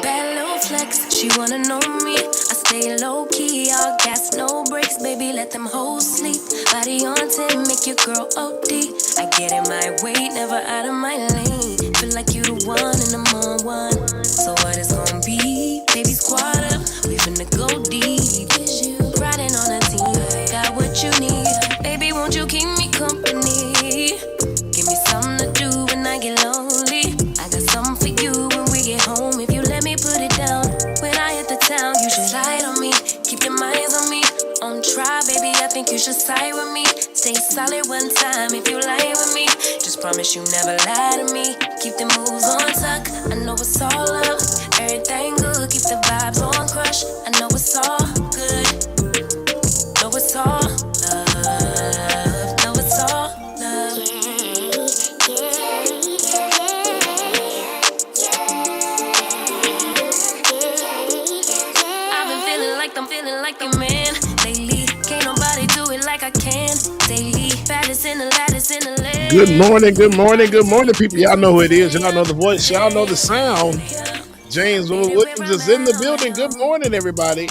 Bad little flex, she wanna know me. I stay low key, all gas, no brakes, baby, let them hoes sleep. Body on 10, make your girl OD. I get in my way, never out of my lane. Feel like you the one and I'm on one. So what it's gonna be? Baby, squad up, we finna go deep. Riding on a team, got what you need. Baby, won't you keep me company? Give me something to do when I get lonely. I got something for you when we get home. If you let me put it down, when I hit the town, you should slide on me. Keep your minds on me. On try, baby, I think you should side with me. Stay solid one time if you lie with me. Just promise you never lie to me. Keep the moves on tuck. I know it's all up. Everything good. Keep the vibes on crush. I know it's all good. Know it's all love. Know it's all love. I've been feeling like I'm feeling like a man lately. Can't nobody do it like I can daily. Baddest in the lattice in the land. Good morning, people. Y'all know who it is. Y'all know the voice. Y'all know the sound. James Williams is in the building. Good morning, everybody.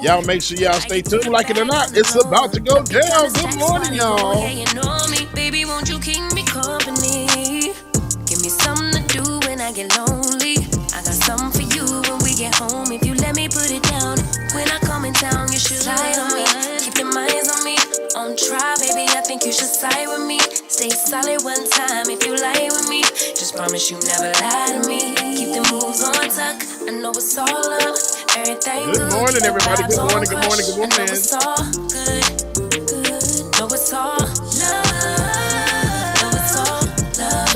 Y'all make sure y'all stay tuned. Like it or not, it's about to go down. Good morning, y'all. Baby, won't you keep me company? Give me something to do when I get lonely. I got something for you when we get home. If you let me put it down, when I come in town, you should slide on me. Keep your minds on me. On try, baby, I think you should side with me. Stay solid one time if you lie with me. Just promise you never lie to me. Keep the moves on tuck. I know it's all up. Everything good morning, everybody. Good morning, good morning, good morning. I know it's all good, good. Know it's all love. Know it's all love.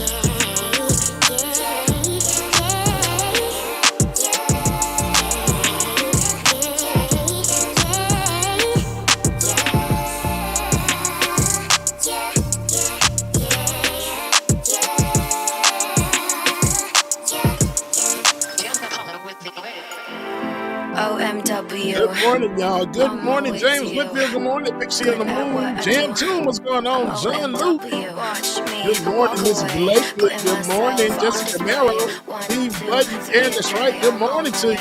OMW. Good morning, y'all. Good morning, James Whitfield. Good morning, Pixie on the Moon. Jam Tune, what's going on? John Luke. Good morning, Miss Blake. Good morning, Jessica Merrill. Steve Buddy, Candace Wright. Good morning to you.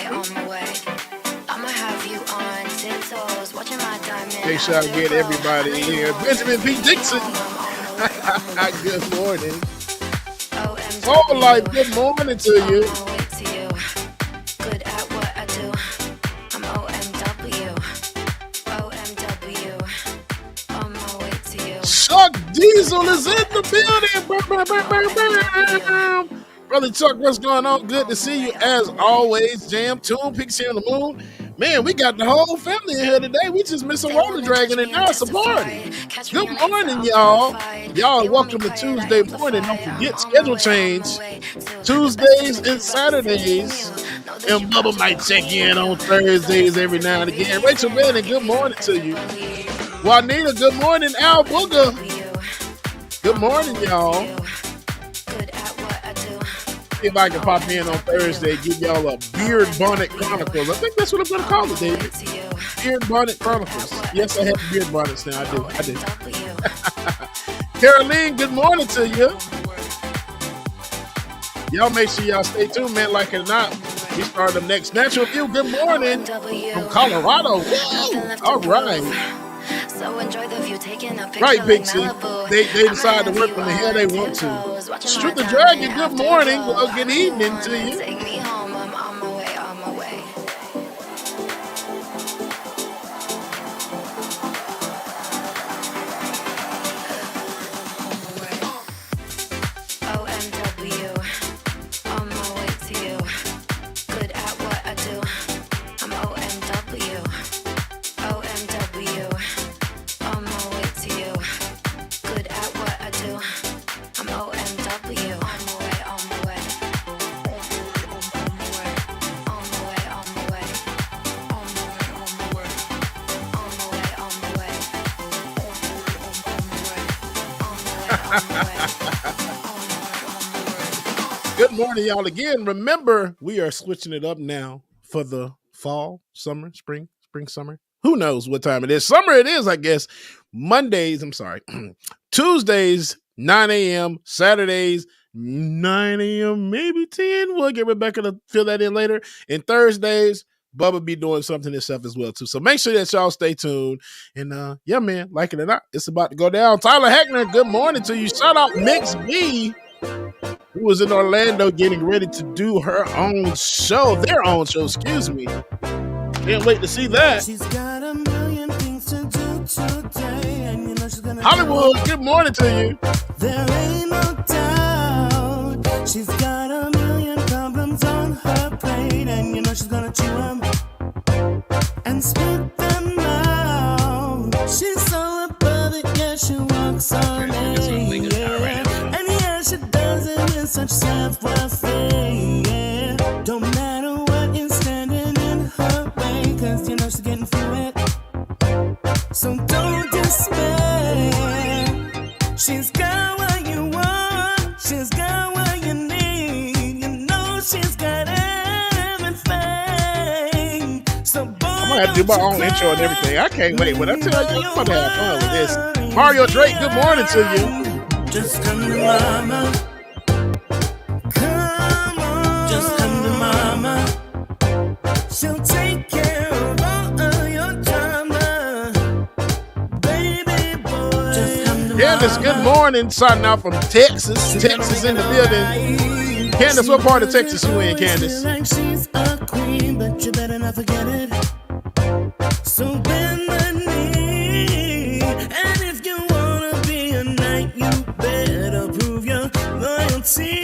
Make sure I get everybody here. Benjamin P. Dixon. Good morning. Soul Life, good morning to you. Chuck Diesel is in the building. Brother Chuck, what's going on? Good to see you as always. Jam Tune, Pixie on the Moon. Man, we got the whole family in here today. We just missing Roller Dragon and now it's a party. Good morning, y'all. Y'all are welcome to Tuesday morning. Don't forget schedule change. Tuesdays and Saturdays. And Bubba might check in on Thursdays every now and again. Rachel Bannon, good morning to you. Juanita, good morning. Al Booger. Good morning, y'all. If I can pop in on Thursday, give y'all a Beard Bonnet Chronicles. I think that's what I'm going to call it, David. Beard Bonnet Chronicles. Yes, I have beard bonnets now. I do. Caroline, good morning to you. Y'all make sure y'all stay tuned, man. Like it or not, we start the next Natural View. Good morning from Colorado. Woo! All right. So enjoy the view, taking a picture right, like Pixie. Malibu. They decide to work when the hell they want to. Strip the Dragon, good morning. Well, good evening to you. Take me home, I'm on my way, on my way. OMW, on my way to you. Good at what I do. I'm OMW. OMW. On my way to you. Good at what I do. I'm OMW. On my way, on my way. On my way, on my way. On my way, on my way. On my way, on my way. On my way, Good morning, y'all. Again, remember, we are switching it up now for the fall, summer, spring, summer. Who knows what time it is? Summer it is, I guess. Tuesdays, 9 a.m., Saturdays, 9 a.m., maybe 10. We'll get Rebecca to fill that in later. And Thursdays, Bubba be doing something himself as well, too. So make sure that y'all stay tuned. And yeah, man, like it or not, it's about to go down. Tyler Heckner, good morning to you. Shout out Mix B, who was in Orlando getting ready to do their own show, excuse me. Can't wait to see that. She's got a million things to do today, and you know she's gonna Hollywood, good morning to you. There ain't no doubt. She's got a million problems on her plate, and you know she's gonna chew them and spit them out. She's so above it, yeah, she walks on it, yeah. And yeah, she does it with such self-worth, yeah. Don't matter what is standing in her way, cause you know she's getting through it. So don't despair. She's got what you want, she's got what you need. You know she's got everything. So boy, I'm gonna have to do my own intro and everything. I can't wait. When I tell you, I'm gonna have fun with this. Mario Drake, good morning to you. Just come to mama. Come on. Just come to mama. She'll take care of all of your drama. Baby boy. Just come to Candace, good morning. Signing out from Texas. Texas in the building. Candace, what part of Texas you in, Candace? Like she's a queen, but you better not forget it. So bend the knee, and if you wanna be a knight, you better prove your loyalty.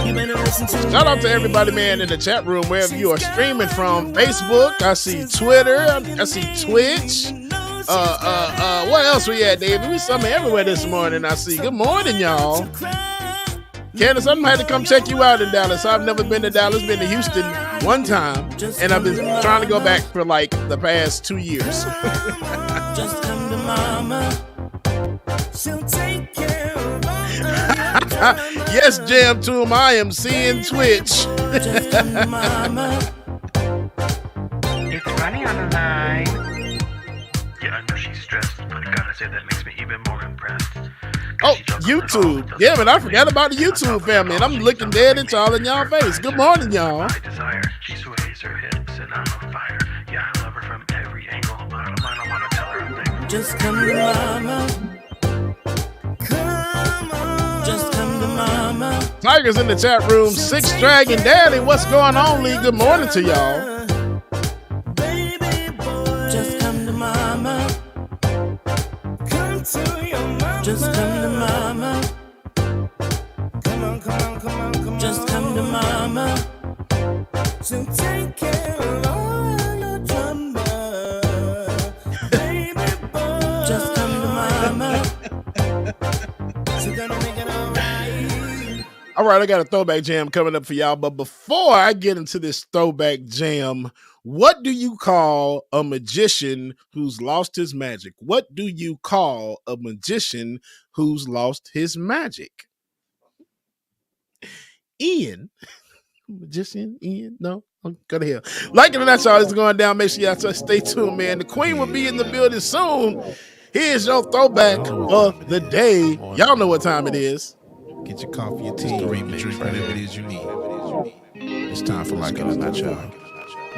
You better listen to Shout out to everybody, man, in the chat room, wherever you are streaming from. Facebook, I see Twitter, I see Twitch. What else we at, David? We somewhere everywhere this morning, I see. Good morning, y'all. Candace, I'm gonna have to come check you out in Dallas. I've never been to Dallas, been to Houston one time, and I've been trying to go back for like the past 2 years. Just come to mama. She'll take care of Yes, Jam Tomb, I am seeing Twitch. Just come to mama. It's Ronnie on the line. Yeah, I know she's stressed, but I gotta say that makes me even more impressed. Oh, YouTube. Yeah, man, I forgot about the YouTube family, and I'm looking dead at y'all in y'all face. Good morning, y'all. My desire, she sways her hips, and I'm on fire. Yeah, I love her from every angle, but I don't wanna tell her a thing. Just come to mama. Come on. Just come to mama. Tigers in the chat room. Six Dragon Daddy, what's going on, Lee? Good morning to y'all. Baby boy. Just come to mama. Come to your mama. Just come to mama. Come on, come on, come on, come on. Just come to mama. She'll take care of all your drama. Baby boy. Just come to mama. She's gonna make it all right. All right, I got a throwback jam coming up for y'all. But before I get into this throwback jam, what do you call a magician who's lost his magic? What do you call a magician who's lost his magic? Ian. Magician? Ian? No? Go to hell. Like it or not, y'all, it's going down. Make sure y'all stay tuned, man. The Queen will be in the building soon. Here's your throwback of the day. Y'all know what time it is. Get your coffee, your tea, your drink, whatever it is you need. It's time for Like It or Not, y'all.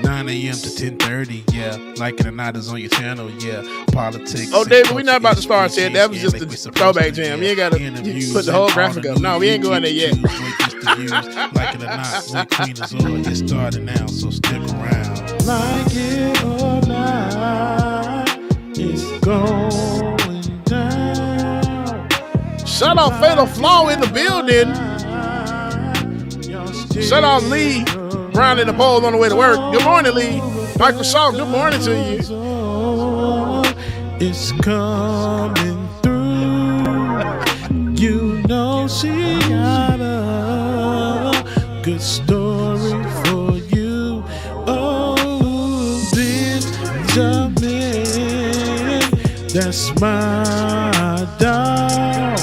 9 a.m. to 10:30, yeah. Like It or Not is on your channel, yeah. Politics. Oh, David, we're not about to start yet. That was just a throwback jam. You ain't got to put the whole graphic up. No, we ain't going there yet. Like It or Not, with Queen Azor, it's starting now, so stick around. Like it or not, it's going down. Shout out Fatal Flaw in the building. Shout out Lee Brown in the polls on the way to work. Good morning, Lee. Michael Shaw, good morning to you. It's coming through. You know she got a good story for you. Oh, Benjamin, that's my dog.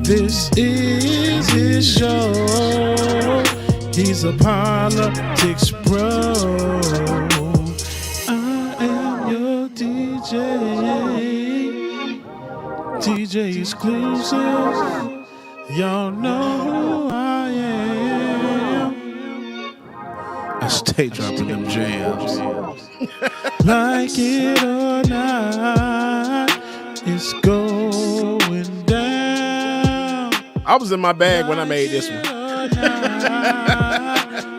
This is his show. He's a politics bro. I am your DJ. DJ exclusive. Y'all know who I am. I stay dropping them jams. Like it or not, it's going down. I was in my bag when I made this one.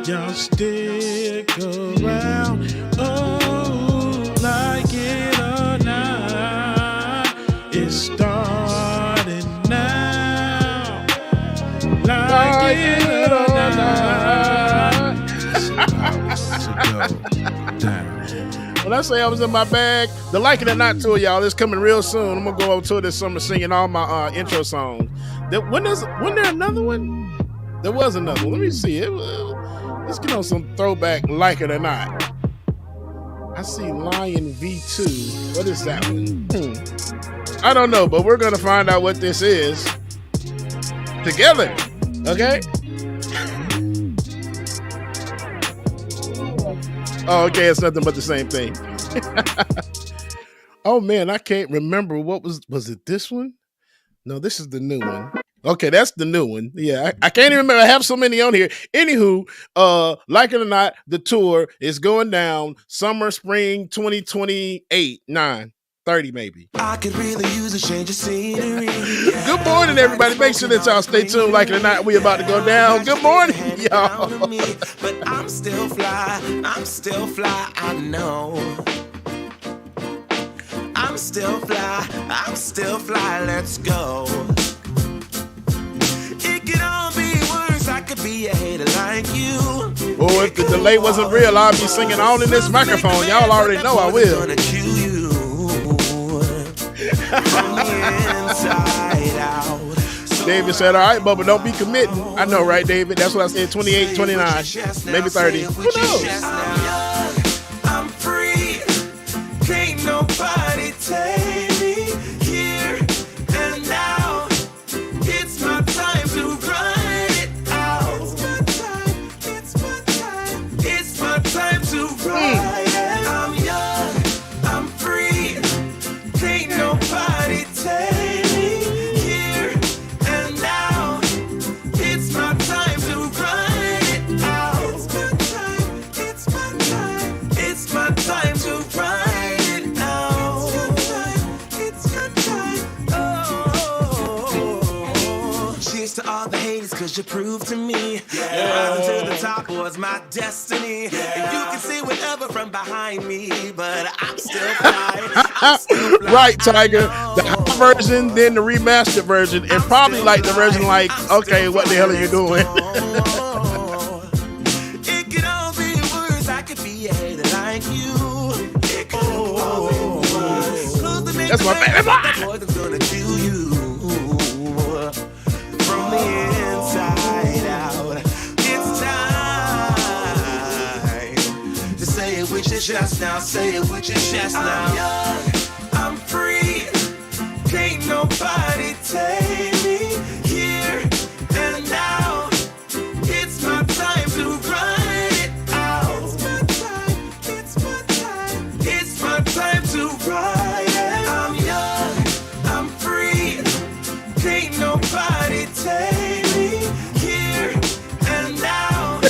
Y'all stick around. Oh, like it or not, it's starting now. Like it or not, it's about to go down. When I say I was in my bag, the Like It or Not tour, y'all, is coming real soon. I'm gonna go over to it this summer singing all my intro songs. Wasn't there another one? There was another one. Let me see it. Let's get on some throwback Like It or Not. I see Lion V2. What is that one? I don't know, but we're gonna find out what this is together. Okay? Oh, okay, it's nothing but the same thing. Oh man, I can't remember what was it this one? No, this is the new one. Okay, that's the new one. Yeah, I can't even remember. I have so many on here. Anywho, Like It or Not, the tour is going down summer, spring 2028, 9/30 maybe. I could really use a change of scenery. Good morning, everybody. Make sure that y'all stay tuned. Like It or Not, we about to go down. Good morning, y'all. But I'm still fly. I'm still fly. I know. I'm still fly. I'm still fly. Let's go. It could all be worse. I could be a hater like you. Well, if the delay wasn't real, I'll be singing all in this microphone. Y'all already know I will. Gonna chew you from the inside out. David said, all right, Bubba, don't be committing. I know, right, David? That's what I said, 28, 29, maybe 30. Who knows? I'm free. Can't nobody take me here and now. It's my time to run it out. It's my time. It's my time to run it. I'm young. I'm free. Can't nobody take me here and now. It's my time to run it out. It's my time. It's my time. It's my time to run it out. It's my time. Oh. Cheers to all the haters, cause you proved to me rising to the top was my destiny. And you can see whatever from behind me, but I'm still flying. Right, Tiger. The hot version, then the remastered version, and probably like the version like, okay, what the hell are you doing? It could all be worse. I could be a hater like you. It could all be worse. That's my favorite part. That poison's gonna chew you from the inside out. It's time to say it with your chest now. Say it with your chest now. I'm young, I'm free. Can't nobody take me here and now. It's my time to run it out. It's my time. It's my time. It's my time to run it. I'm young. I'm free. Can't nobody take me here and now.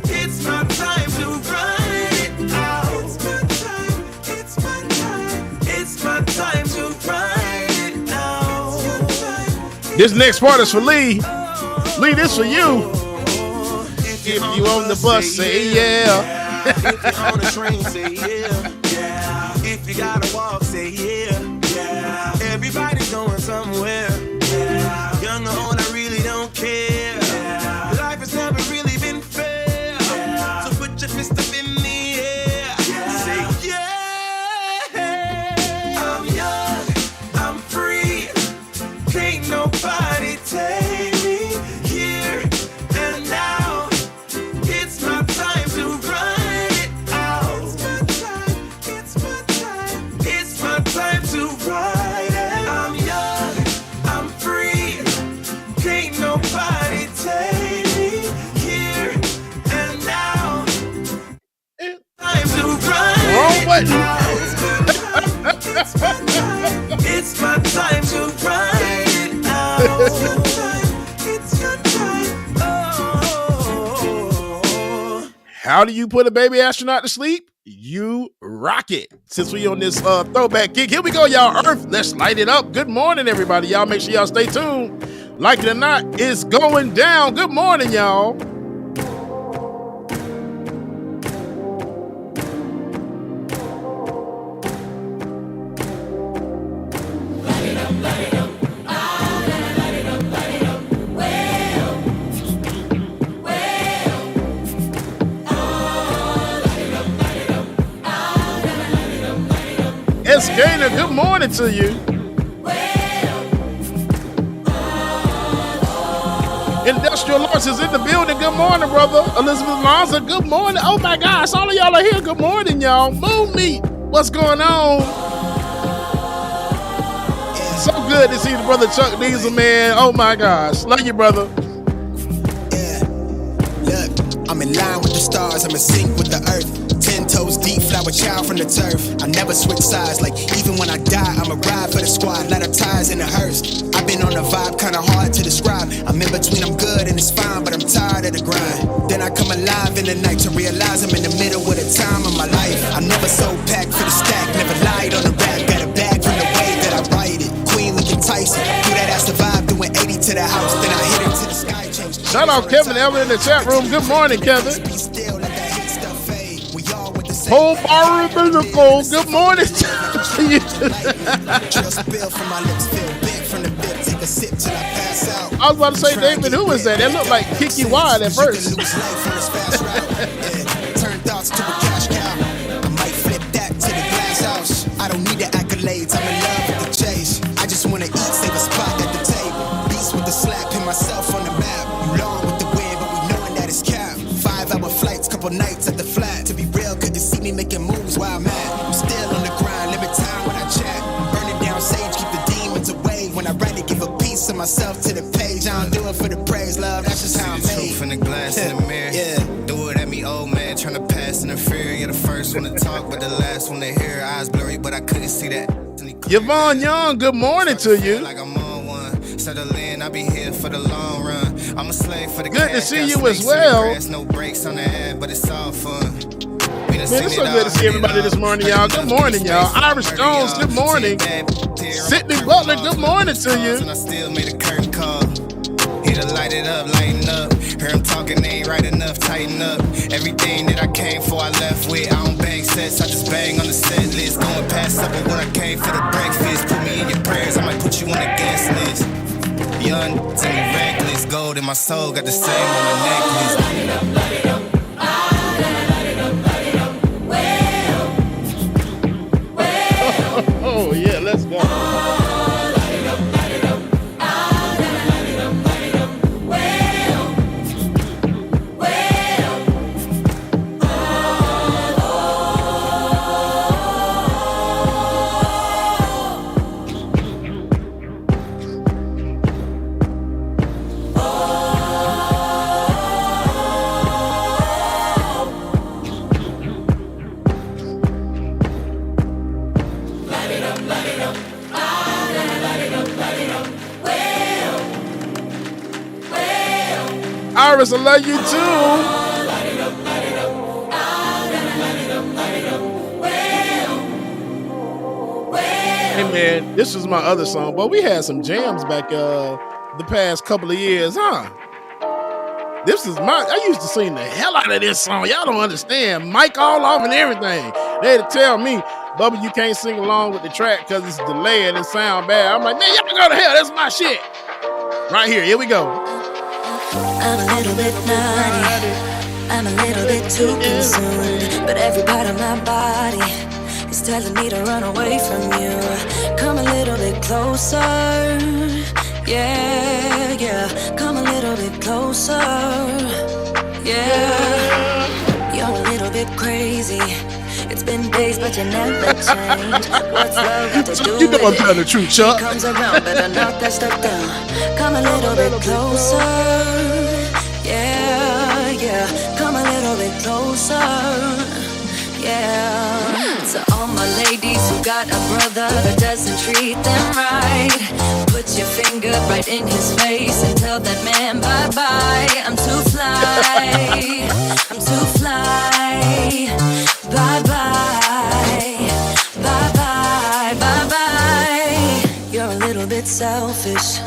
It's my time to run it out. It's my time. It's my time. It's my time to run it out. This next part is for Lee. Lee, this for you. If you on the bus, say yeah. If you're on the train, say yeah. If you gotta walk, say yeah. Everybody's going somewhere. Young or old, I really don't care. Life has never really been fair. So put your fist up in the air. Say yeah. I'm young, I'm free. Can't nobody take me here and now. It's my time to run it out. It's my time. It's my time. It's my time to run it. I'm young. I'm free. Can't nobody How do you put a baby astronaut to sleep? You rock it. Since we on this throwback gig, here we go, y'all. Earth, let's light it up. Good morning, everybody. Y'all make sure y'all stay tuned. Like it or not, it's going down. Good morning, y'all. S. Gainer, good morning to you. Industrial Lawrence is in the building. Good morning, brother. Elizabeth Lanza, good morning. Oh my gosh, all of y'all are here. Good morning, y'all. Moon Meat, what's going on? So good to see the brother Chuck Diesel, man. Oh my gosh, love you, brother. Yeah, look, I'm in line with the stars. I'm in sync with the earth. 10 toes deep, flower child from the turf. I never switch sides, like even when I die, I'm a ride for the squad, lot of ties in the hearse. I've been on a vibe, kinda hard to describe. I'm in between, I'm good and it's fine, but I'm tired of the grind. Then I come alive in the night to realize I'm in the middle of the time of my life. I never sold pack for the stack, never lied on the rap. Got a bag from the way that I write it. Queen looking Tyson, do that ass the vibe, doing 80 to the house, then I hit it to the sky. Shout out Kevin Elmer in the chat room. Good morning, Kevin. Whole bar musical. Good morning to you. I was about to say, David, who is that? That looked like Kiki Wide at first. Turn thoughts to a cash cow. I might flip that to the glass house. I don't need the accolades. I'm in love with the chase. I just wanna eat, save a spot at the table. Beast with the slap, pin myself on the map. You long with the wind, but we knowing that it's cap. 5-hour flights, couple nights at the flat. To be real, couldn't see me making moves while I'm at. I'm still on the grind, limit time when I chat. I'm burning down sage, keep the demons away. When I write it, give a piece of myself to the page. I don't do it for the praise, love, that's just how I'm made. Truth in the glass in the mirror. Yeah. Do it at me, old man, tryna pass in the fear. You're the first one to talk, but the last one to hear. Eyes blurry, but I couldn't see that. Yvonne Young, good morning to you. Like I'm on one. Settle in, I'll be here for the long run. I'm a slave for the good cash. To see you as well. No breaks on the ad, but it's all fun. Man, it's so good to see everybody this morning, y'all. Good morning, y'all. Irish Jones, good morning. Sydney Butler, good morning to you. I still made a curtain call. Here to light it up, lighten up. Hear him talking, they ain't right enough, tighten up. Everything that I came for, I left with. I don't bang sets, I just bang on the set list. Going past supper when I came for the breakfast. Put me in your prayers, I might put you on the guest list. Young, to me reckless. Gold in my soul, got the same on my necklace. Light it up, light it up. Oh, yeah, let's go. Iris, I love you too. Hey man, this was my other song, but we had some jams back the past couple of years, huh? I used to sing the hell out of this song. Y'all don't understand. Mic all off and everything. They'd tell me, Bubba, you can't sing along with the track because it's delayed and it sound bad. I'm like, man, y'all can go to hell. That's my shit. Right here we go. I'm a little bit naughty, I'm a little bit too consumed, but every part of my body is telling me to run away from you. Come a little bit closer, yeah, yeah. Come a little bit closer, yeah. You're a little bit crazy. It's been days, but you never change. What's love got to do you know with I'm telling the truth, Chuck. He comes around, better knock that stuff down. Come a little bit closer, yeah, yeah. Come a little bit closer, yeah. To all my ladies who got a brother that doesn't treat them right, put your finger right in his face and tell that man bye-bye. I'm too fly, I'm too fly. selfish.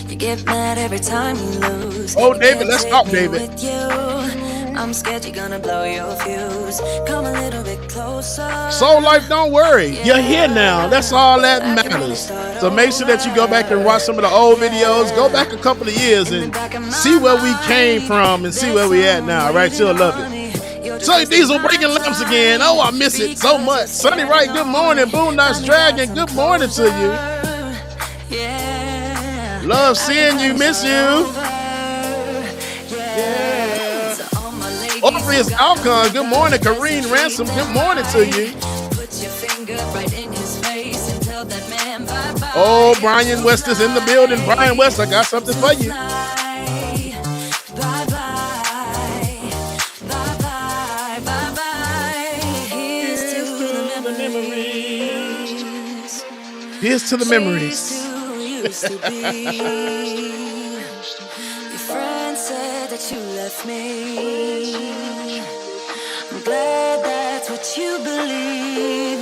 You get mad every time you lose. Oh, You David, can't let's take talk, me David. with you. I'm scared you're gonna blow your fuse. Come a little bit closer. Soul Life, don't worry. You're here now. That's all that matters. So make sure that you go back and watch some of the old videos. Go back a couple of years and see where we came from and see where we at now. All right, you'll love it. Sonny Diesel breaking lamps again. Oh, I miss it so much. Sonny Wright, good morning. Boondocks Dragon, good morning to you. Love seeing you. Miss you. Orpheus Alcon, good morning. Kareen Ransom, good morning to you. Oh, Brian West is in the building. Brian West, I got something for you. Here's to the memories. Your friend said that you left me. I'm glad that's what you believe.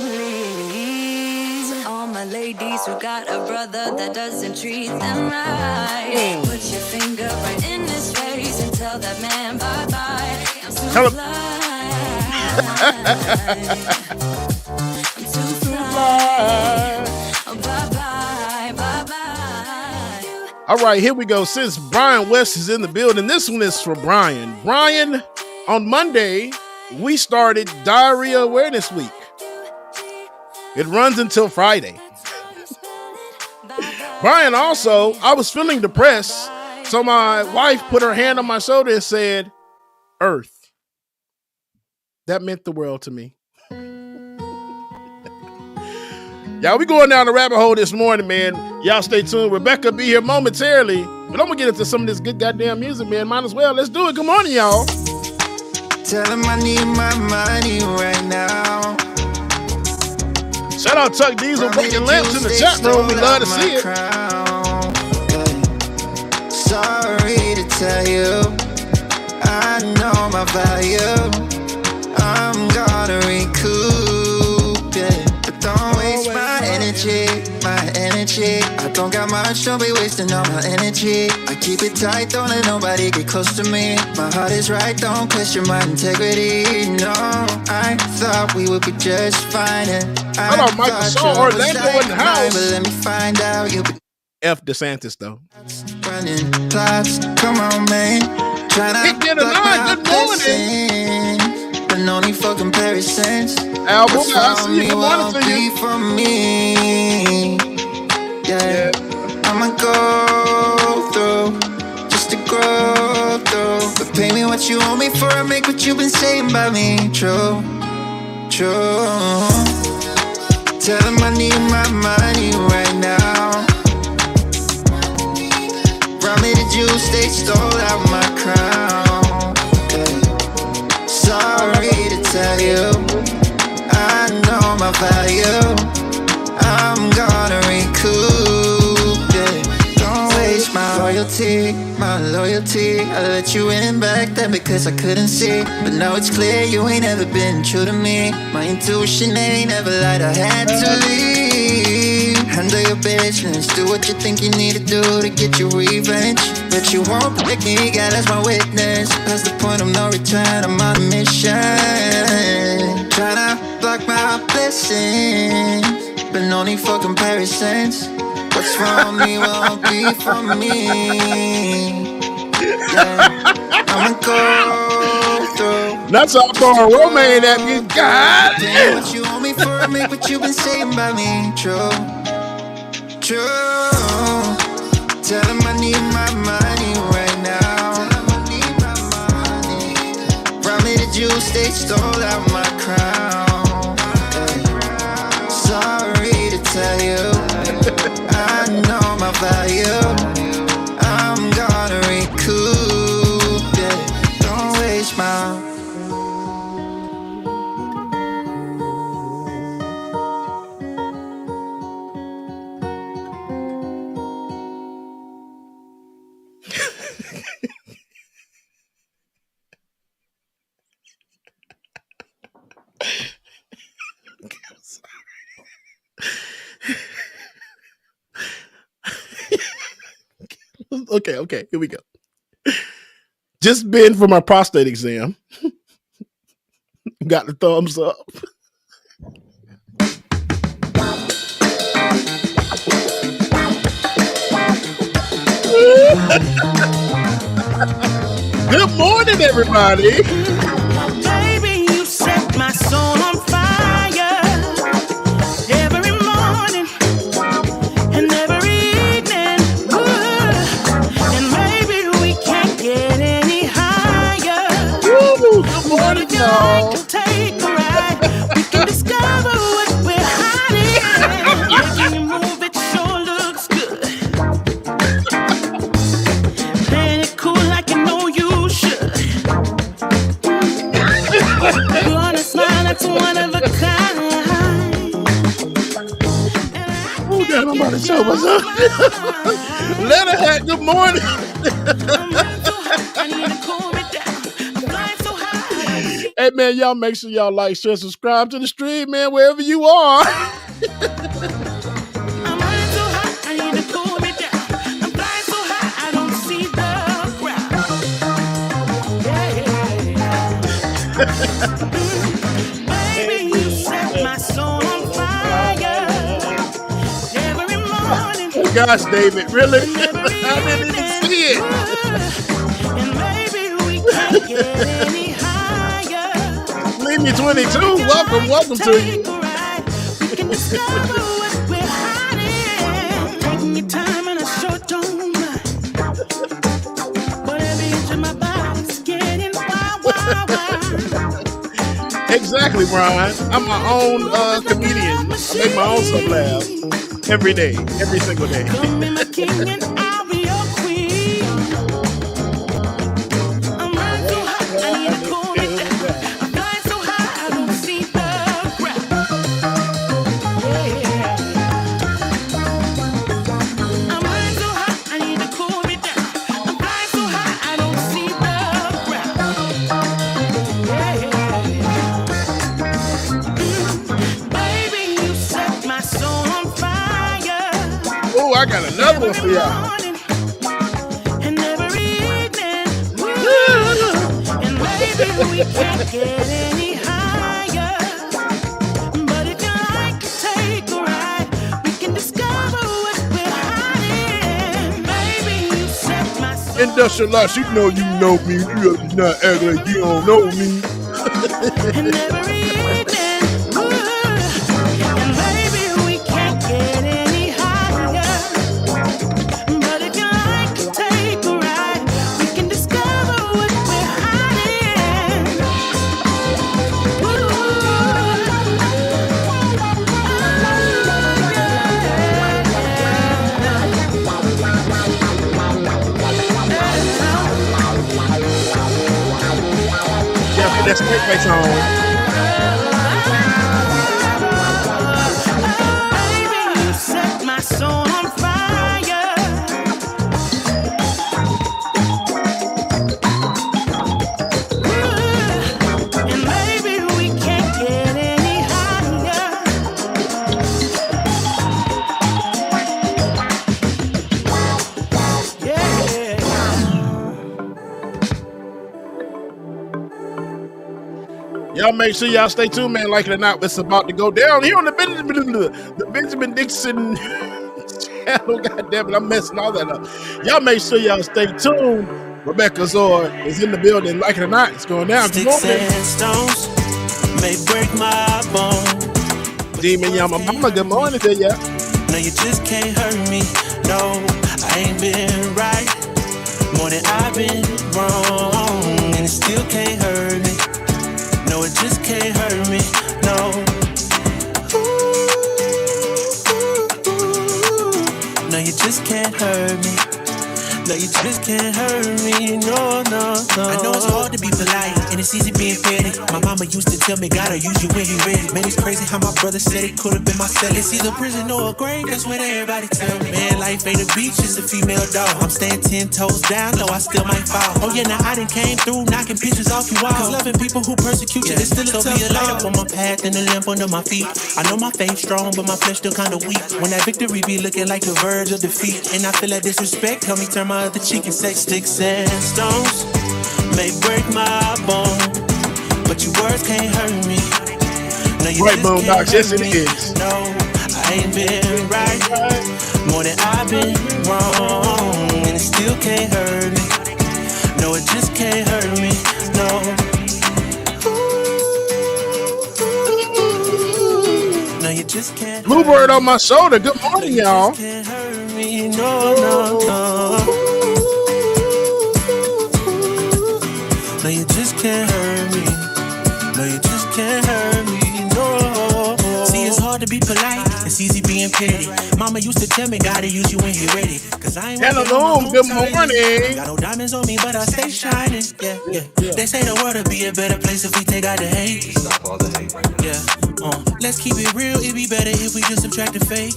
So all my ladies who got a brother that doesn't treat them right, put your finger right in his face and tell that man bye-bye. I'm too blind. I'm too blind. All right, here we go. Since Brian West is in the building, this one is for Brian. Brian, on Monday, we started Diarrhea Awareness Week. It runs until Friday. Brian, also, I was feeling depressed, so my wife put her hand on my shoulder and said, Earth. That meant the world to me. Y'all, we going down the rabbit hole this morning, man. Y'all stay tuned. Rebecca be here momentarily. But I'm going to get into some of this good goddamn music, man. Might as well. Let's do it. Good morning, y'all. Tell him I need my money right now. Shout out Chuck Diesel breaking lamps in the chat room. We love to see it. Sorry to tell you, I know my value. I'm gonna recoup, yeah. But don't waste my energy. I don't got much, don't be wasting all my energy. I keep it tight, don't let nobody get close to me. My heart is right, don't question my integrity. No, I thought we would be just fine. Hold on, Michael Shaw, Orlando in the house. But let me find out you F DeSantis, though. running plots. Come on, man. Tryna Good morning. but only for comparisons. Album, I see you. Good morning to you. For me. Yeah. I'ma go through just to grow through. But pay me what you owe me for I make what you've been saying about me true. Tell him I need my money right now. Brought me the juice, they stole out my crown. Yeah. Sorry to tell you, I know my value. I'm gonna recoup, yeah. Don't waste my loyalty. I let you in back then because I couldn't see. But now it's clear you ain't ever been true to me. My intuition ain't ever lied, I had to leave. Handle your business, do what you think you need to do to get your revenge. But you won't protect me, God as my witness. Past the point of no return, I'm on a mission. Tryna block my blessings, but no need for comparisons. What's from me won't be from me. Yeah, I'ma go through. That's all for a Romaine that you got. Pay what you owe me for I make what you've been saying about me true. Tell him I need my money right now. Brought me the juice, they stole out my crown. Yeah. Sorry to tell you, I know my value. I'm gonna recoup, yeah. Don't waste my Okay. Here we go. Just been for my prostate exam. Got the thumbs up. Good morning, everybody. Baby, you set my soul on fire every morning and every evening. Ooh. And maybe we can't get any higher. Woo, good morning, But if you y'all. like to take a ride, we can discover what we're hiding. Making you move, it sure looks good. Playing it cool like you know you should. You wanna smile, that's one of a kind. Oh, God, I'm about to show what's up. Letter hat, good morning. Hey, man, y'all make sure y'all like, share, subscribe to the stream, man, wherever you are. Baby, you set my soul on fire every morning. Oh, gosh, David, really? And every I didn't even see it. And maybe we can't get any higher. Leave me 22. Welcome to you. We can discover what we're hiding. Taking your time and I sure don't mind. But every inch of my body's getting wild. Exactly, Brian. I'm my own comedian. I make my own stuff laugh every day, every single day. Come be my king and I'll be your queen. I'm running so hot, I need to cool me down. I'm flying so high, I don't see the ground. Yeah. I'm running so hot, I need to cool me down. I'm flying so high, I don't see the ground. Yeah. Baby, you set my soul on fire. Oh, I got another one for y'all. And every evening, and maybe we can't get any higher. But if you like to take a ride, we can discover what we're hiding. Baby, you set my soul. Industrialized, you know me. You not act like you don't know me. And every evening, and maybe we can't get any higher. But if you like to take a ride, we can discover what we're hiding. Yeah, put that snake face on. Baby, you set my soul on fire. And maybe we can't get any higher. Yeah. Y'all make sure y'all stay tuned, man. Like it or not, it's about to go down here on the Benjamin Dixon channel. God damn it, I'm messing all that up. Y'all make sure y'all stay tuned. Rebecca Zord is in the building. Like it or not, it's going down. Good Sticks morning. and stones may break my bone. Demon Yamama, good morning to ya. No, you just can't hurt me. No, I ain't been right more than I've been wrong, and it still can't hurt me. No, it just can't hurt me. No. No, you just can't hurt me. No, you just can't hurt me. No. I know it's hard to be polite, and it's easy being petty. My mama used used to tell me gotta use you when you ready. Man, it's crazy how my brother said it could have been my cell. It's either prison or a grave, that's what everybody tell me. Man, life ain't a beach, it's a female dog. I'm staying 10 toes down, though I still might fall. Oh yeah, now I done came through, knocking pictures off you all. Cause loving people who persecute you, it's still a tough be a light up on my path and a lamp under my feet. I know my faith strong, but my flesh still kinda weak. When that victory be looking like the verge of defeat, and I feel like disrespect, help me turn my other cheek and say sticks and stones may break my bone, but your words can't hurt me. No, you Right, just Bone can't Docs, yes hurt it me. is. No, I ain't been right more than I've been wrong, and it still can't hurt me. No, it just can't hurt me. No. No, you just can't. Bluebird on my shoulder. Good morning, y'all. Can't hurt me. No, no, no. No, you just can't hurt me. No, you just can't hurt me. No. See, it's hard to be polite. It's easy being petty. Mama used to tell me, gotta use you when you're ready. Cause I ain't Hello, good morning. Got no diamonds on me, but I stay shining. Yeah, yeah. They say the world would be a better place if we take out the hate. Stop all the hate right now. Yeah. Let's keep it real, it'd be better if we just subtract the fake.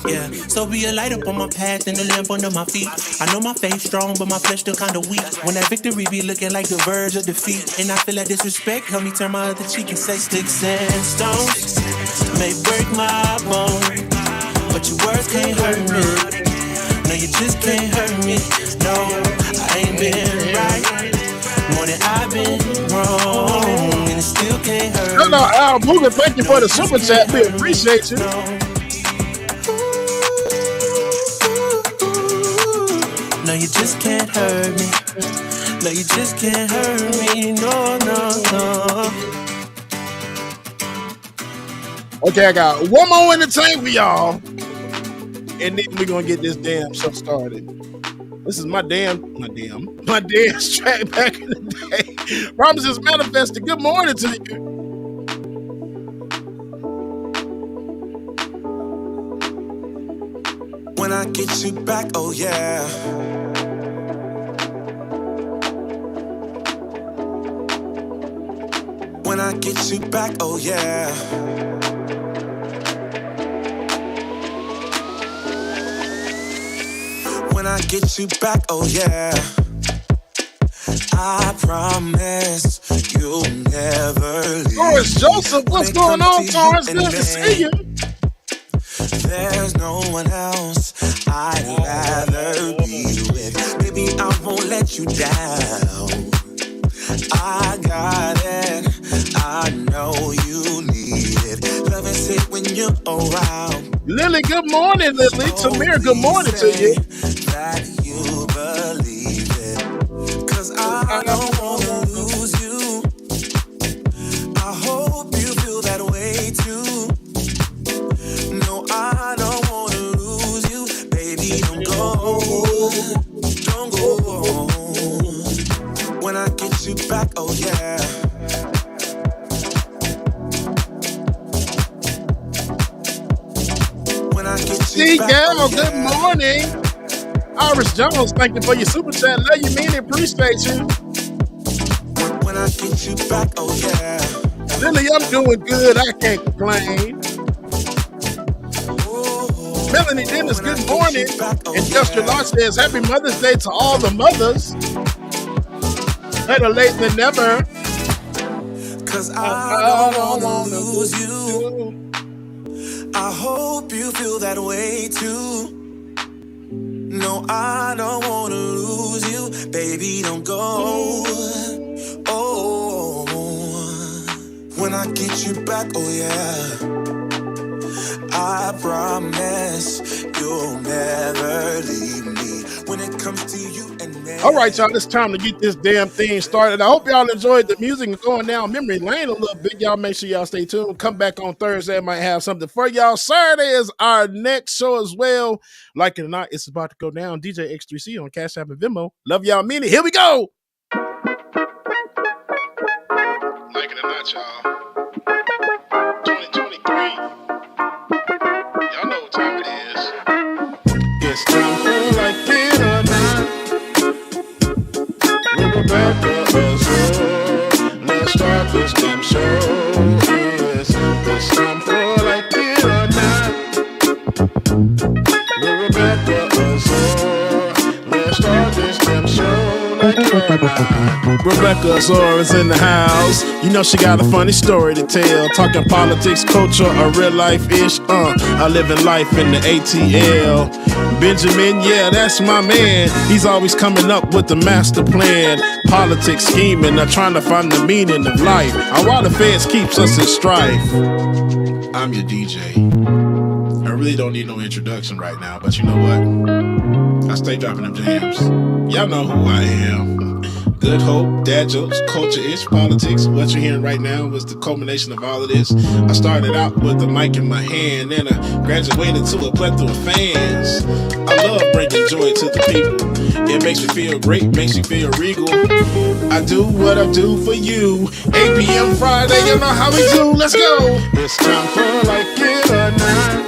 Yeah, so be a light up on my path and a lamp under my feet. I know my faith strong, but my flesh still kinda weak. When that victory be looking like the verge of defeat, and I feel like disrespect, help me turn my other cheek and say sticks and stones may break my bone, but your words can't hurt me. No, you just can't hurt me. No, I ain't been right more than I've been wrong, and it still can't hurt. Hello, Al Booger. Thank you for the super chat. We appreciate you. No, you just can't hurt me. No, you just can't hurt me. No, no, no. Okay, I got one more in the tank for y'all, and then we're gonna get this damn show started. This is my damn track back in the day. Promises manifested. Good morning to you. When I get you back, oh yeah. When I get you back, oh yeah. When I get you back, oh yeah. I promise you'll never leave. Lawrence Joseph, what's going on, Lawrence? Good to see you. There's no one else I'd rather be with. Baby, I won't let you down. I got it. I know you need it. Love is it when you're around. Lily, good morning, Lily. Tamir, good morning to you. That you believe it. Cause I don't wanna lose you. I hope you feel that way too. No, I don't wanna lose you. Baby, don't go. Don't go. When I get you back, oh yeah. When I get you See, back, Gal, oh yeah. good morning. Iris Jones, thank you for your super chat. Love you, mean it, appreciate you. When I get you back, oh yeah. Lily, I'm doing good. I can't complain. Melanie Dennis, good morning. Industrial Law says, happy Mother's Day to all the mothers. Better late than never. Cause I don't wanna lose you. I hope you feel that way too. No, I don't wanna lose you. Baby, don't go. Oh, when I get you back, oh yeah. I promise you'll never leave me. When it comes to you and me. All right, y'all, it's time to get this damn thing started. I hope y'all enjoyed the music and going down memory lane a little bit. Y'all make sure y'all stay tuned. Come back on Thursday. I might have something for y'all. Saturday is our next show as well. Like it or not, it's about to go down. DJ X3C on Cash App and Venmo. Love y'all, mean it. Here we go. Like it or not, y'all. 2023. Y'all know what time it is. It's time for like it or not. We'll go back to us. Let's start this damn show. Yes, it's time for Like It or Not with Rebecca Azor. Let's start this damn show like it or not. Rebecca Azor is in the house. You know she got a funny story to tell. Talking politics, culture, or real life ish. I live in life in the ATL. Benjamin, yeah, that's my man. He's always coming up with the master plan. Politics, scheming, or trying to find the meaning of life. And while the feds keeps us in strife. I'm your DJ. I really don't need no introduction right now, but you know what? I stay dropping them jams. Y'all know who I am. Good hope, dad jokes, culture-ish, politics. What you're hearing right now was the culmination of all of this. I started out with the mic in my hand, then I graduated to a plethora of fans. I love bringing joy to the people. It makes me feel great, makes me feel regal. I do what I do for you. 8 p.m. Friday, you know how we do. Let's go. It's time for Like It or Not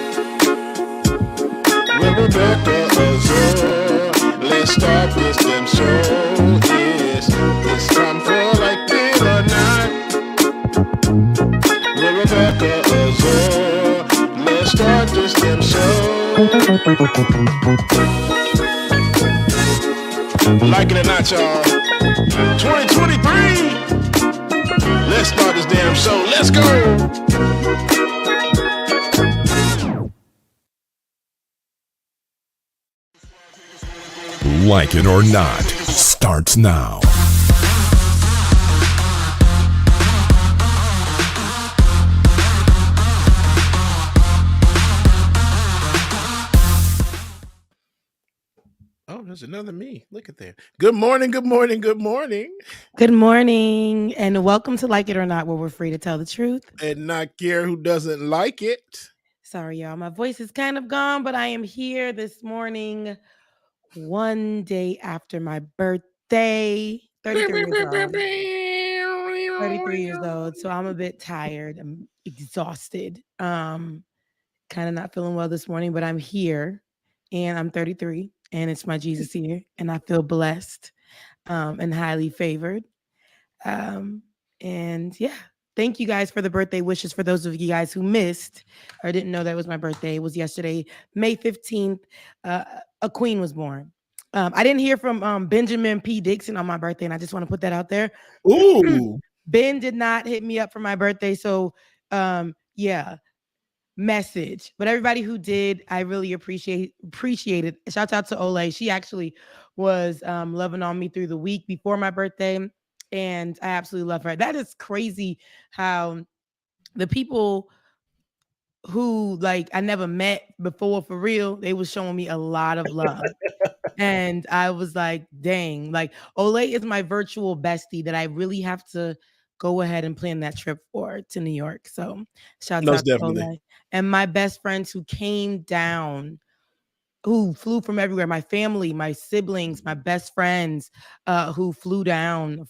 with Rebecca Azor. Let's start this damn show. Yes, it's time for Like It or Not with Rebecca Azor. Let's start this damn show. Like it or not, y'all. 2023. Let's start this damn show. Let's go. Like It or Not starts now. Oh, there's another me. Look at that. Good morning, good morning, good morning. Good morning, and welcome to Like It or Not, where we're free to tell the truth and not care who doesn't like it. Sorry, y'all. My voice is kind of gone, but I am here this morning, one day after my birthday. 33 years old. 33 years old. So I'm a bit tired. I'm exhausted. Kind of not feeling well this morning, but I'm here and I'm 33 and it's my Jesus year and I feel blessed and highly favored. And yeah, thank you guys for the birthday wishes. For those of you guys who missed or didn't know that was my birthday, it was yesterday, May 15th. A queen was born. I didn't hear from Benjamin P. Dixon on my birthday, and I just want to put that out there. Ooh. Ben did not hit me up for my birthday, so yeah, message. But everybody who did, I really appreciate it. Shout out to Ole. She actually was loving on me through the week before my birthday, and I absolutely love her. That is crazy how the people who like I never met before for real, they was showing me a lot of love. And I was like, dang, like Ole is my virtual bestie that I really have to go ahead and plan that trip for to New York. So shout out to Ole. And my best friends who came down, who flew from everywhere, my family, my siblings, my best friends who flew in.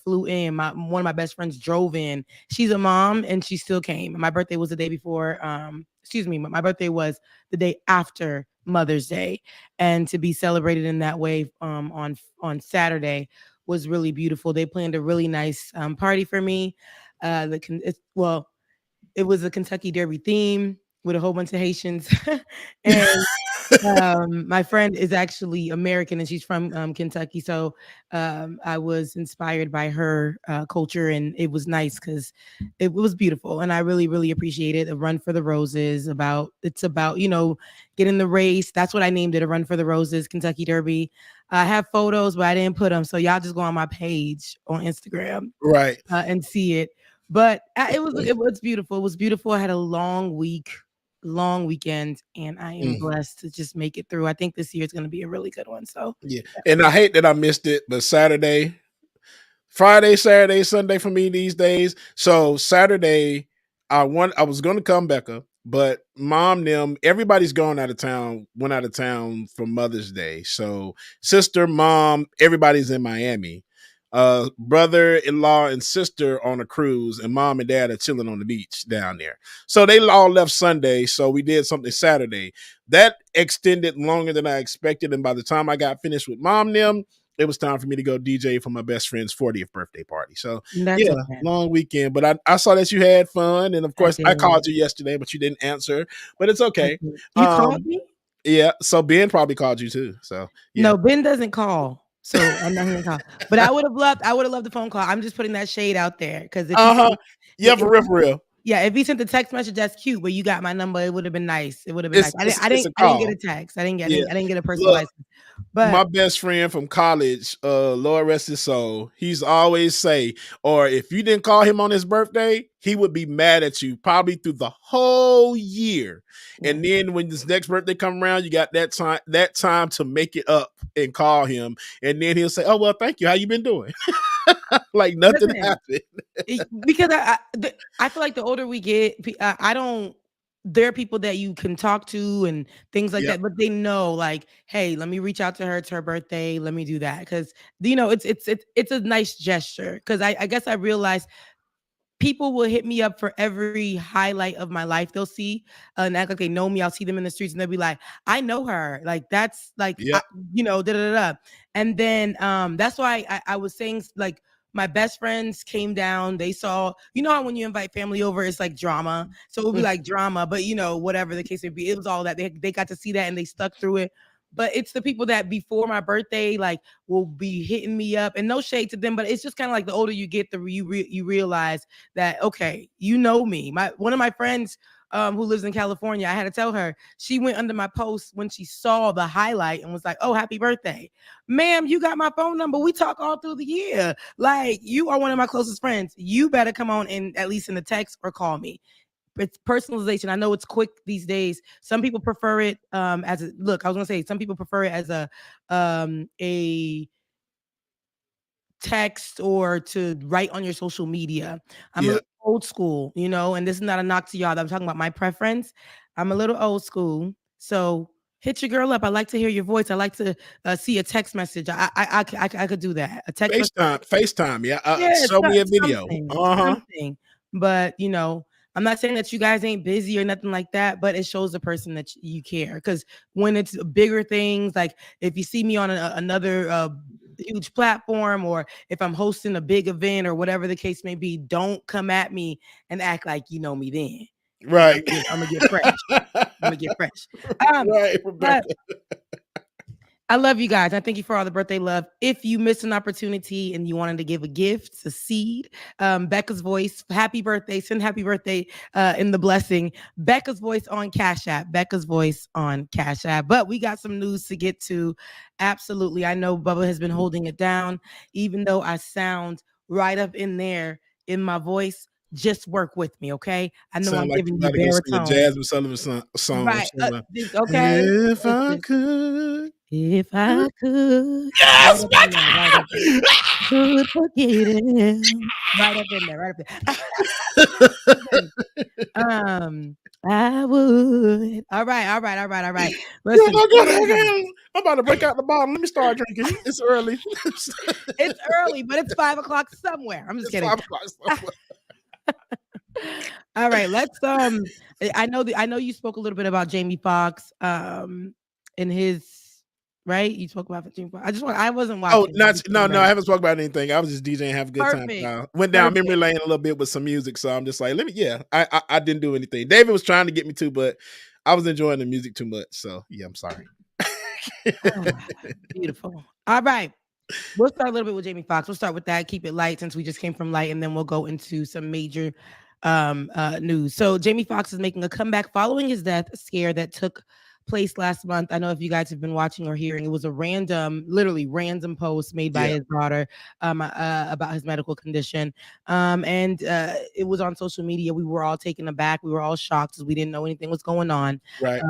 One of my best friends drove in. She's a mom and she still came. My birthday was the day before. My birthday was the day after Mother's Day, and to be celebrated in that way on Saturday was really beautiful. They planned a really nice party for me. It was a Kentucky Derby theme with a whole bunch of Haitians, and my friend is actually American and she's from Kentucky, so I was inspired by her culture, and it was nice because it was beautiful, and I really, really appreciate it. A Run for the Roses. It's about getting the race. That's what I named it, a Run for the Roses Kentucky Derby. I have photos, but I didn't put them, so y'all just go on my page on Instagram, right, and see it. But it was beautiful. It was beautiful. I had a long weekend, and I am blessed to just make it through. I think this year is going to be a really good one. So yeah. And I hate that I missed it, but Friday, Saturday, Sunday for me these days. So Saturday, I was going to come, Becca, but mom, everybody's went out of town for Mother's Day. So sister, mom, everybody's in Miami. Brother-in-law and sister on a cruise, and mom and dad are chilling on the beach down there. So they all left Sunday, so we did something Saturday. That extended longer than I expected, and by the time I got finished with mom, it was time for me to go DJ for my best friend's 40th birthday party. So That's yeah, okay. long weekend. But I saw that you had fun, and of I course did. I called you yesterday, but you didn't answer. But it's I okay. did. You called me? Yeah. So Ben probably called you too. So yeah. No, Ben doesn't call. So I know he didn't call. But I would have loved the phone call. I'm just putting that shade out there because if he Uh huh. Yeah, if for real, for real. yeah, if he sent the text message, that's cute. But you got my number. It would have been nice. It would have been nice. It's it's it's a I didn't get a call. text. Yeah. I didn't get a Look, personalized. my But best friend from college, Lord rest his soul, he's always say, or if you didn't call him on his birthday, he would be mad at you probably through the whole year. And then when this next birthday come around, you got that time to make it up and call him. And then he'll say, oh, well, thank you. How you been doing? Like nothing listen, happened. because I feel like the older we get, I don't. There are people that you can talk to and things like Yep. that, but they know, like, hey, let me reach out to her. It's her birthday. Let me do that because it's a nice gesture. Because I guess I realized people will hit me up for every highlight of my life they'll see and act like they know me. I'll see them in the streets and they'll be like, I know her. Like that's like Yep. da da da. And then that's why I was saying like my best friends came down. They saw, you know how when you invite family over, it's like drama. So it would be like drama, but whatever the case may be, it was all that. They got to see that and they stuck through it. But it's the people that before my birthday, like, will be hitting me up, and no shade to them, but it's just kind of like the older you get, you realize that okay, you know me. One of my friends who lives in California, I had to tell her, she went under my post when she saw the highlight and was like, "Oh, happy birthday, ma'am! You got my phone number. We talk all through the year. Like you are one of my closest friends. You better come on and at least in the text or call me." It's personalization. I know it's quick these days. Some people prefer it as a look. I was gonna say some people prefer it as a text or to write on your social media. I'm a Yeah. little old school, and this is not a knock to y'all. I'm talking about my preference. I'm a little old school, so hit your girl up. I like to hear your voice. I like to see a text message. I could do that. A text message. FaceTime. Yeah. Yeah, Show me a video. something, Uh-huh. something. But I'm not saying that you guys ain't busy or nothing like that, but it shows the person that you care. Because when it's bigger things, like if you see me on another huge platform, or if I'm hosting a big event or whatever the case may be, don't come at me and act like you know me then. Because Right. I'm gonna get fresh. I'm gonna get fresh. Right, But Rebecca. I love you guys. I thank you for all the birthday love. If you missed an opportunity and you wanted to give a gift, a seed, Becca's Voice, happy birthday, send happy birthday in the blessing. Becca's Voice on Cash App. Becca's Voice on Cash App. But we got some news to get to. Absolutely. I know Bubba has been holding it down, even though I sound right up in there in my voice. Just work with me, okay? I know I'm Sound like you giving you about to go sing a baritone. Jasmine Sullivan song or Right. something. Okay. If I Listen. could. If I could, right Yes, up in there, right up there. Becca! Could forget him. Right up in there, right up there. I would. All right, all right, all right, all right. Girl, Listen, go, here's go, what I'm go, saying. go. I'm about to break out the bottle. Let me start drinking. It's early. It's early, but it's 5 o'clock somewhere. I'm just It's kidding. 5 o'clock. somewhere. All right, let's I know you spoke a little bit about Jamie Foxx in his right. You spoke about Jamie Foxx. I wasn't Oh, watching. not no, no. I haven't spoken about anything. I was just DJing, have a good time. Perfect. Went down Perfect. memory lane a little bit with some music, so I'm just like, let me. Yeah, I didn't do anything. David was trying to get me to, but I was enjoying the music too much. So yeah, I'm sorry. Beautiful. All right. We'll start a little bit with Jamie Foxx. We'll start with that. Keep it light since we just came from light, and then we'll go into some major news. So Jamie Foxx is making a comeback following his death scare that took place last month. I know if you guys have been watching or hearing, it was a literally random post made by his daughter about his medical condition. And it was on social media. We were all taken aback. We were all shocked because we didn't know anything was going on. Right.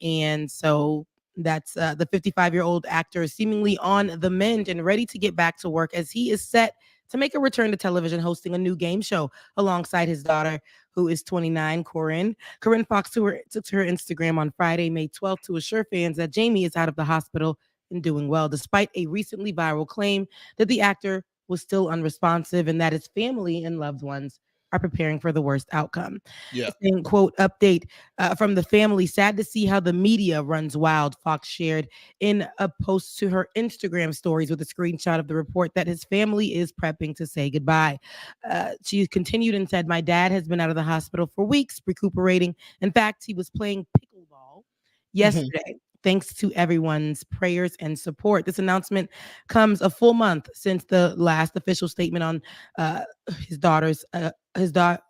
And so that's the 55-year-old actor is seemingly on the mend and ready to get back to work as he is set to make a return to television, hosting a new game show alongside his daughter, who is 29, Corinne. Corinne Foxx took to her Instagram on Friday, May 12th, to assure fans that Jamie is out of the hospital and doing well, despite a recently viral claim that the actor was still unresponsive and that his family and loved ones are preparing for the worst outcome. Yeah. Saying, quote, update from the family. Sad to see how the media runs wild, Foxx shared in a post to her Instagram stories with a screenshot of the report that his family is prepping to say goodbye. She continued and said, my dad has been out of the hospital for weeks, recuperating. In fact, he was playing pickleball Mhm. yesterday. Thanks to everyone's prayers and support. This announcement comes a full month since the last official statement on uh, his daughter's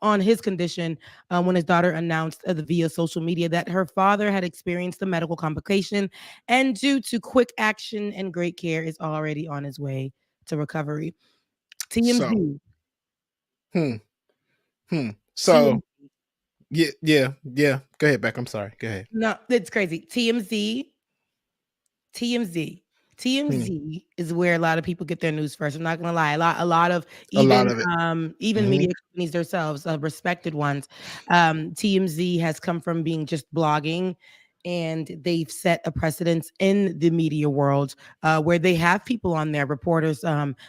on his condition when his daughter announced via social media that her father had experienced a medical complication and due to quick action and great care is already on his way to recovery. So, TMZ. hmm, hmm. So, TMZ. yeah. Go ahead, Beck. I'm sorry. Go ahead. No, it's crazy. TMZ. Hmm. TMZ is where a lot of people get their news first. I'm not gonna lie. A lot of A lot even of it. even Hmm. media companies themselves, respected ones. TMZ has come from being just blogging, and they've set a precedence in the media world where they have people on there, reporters,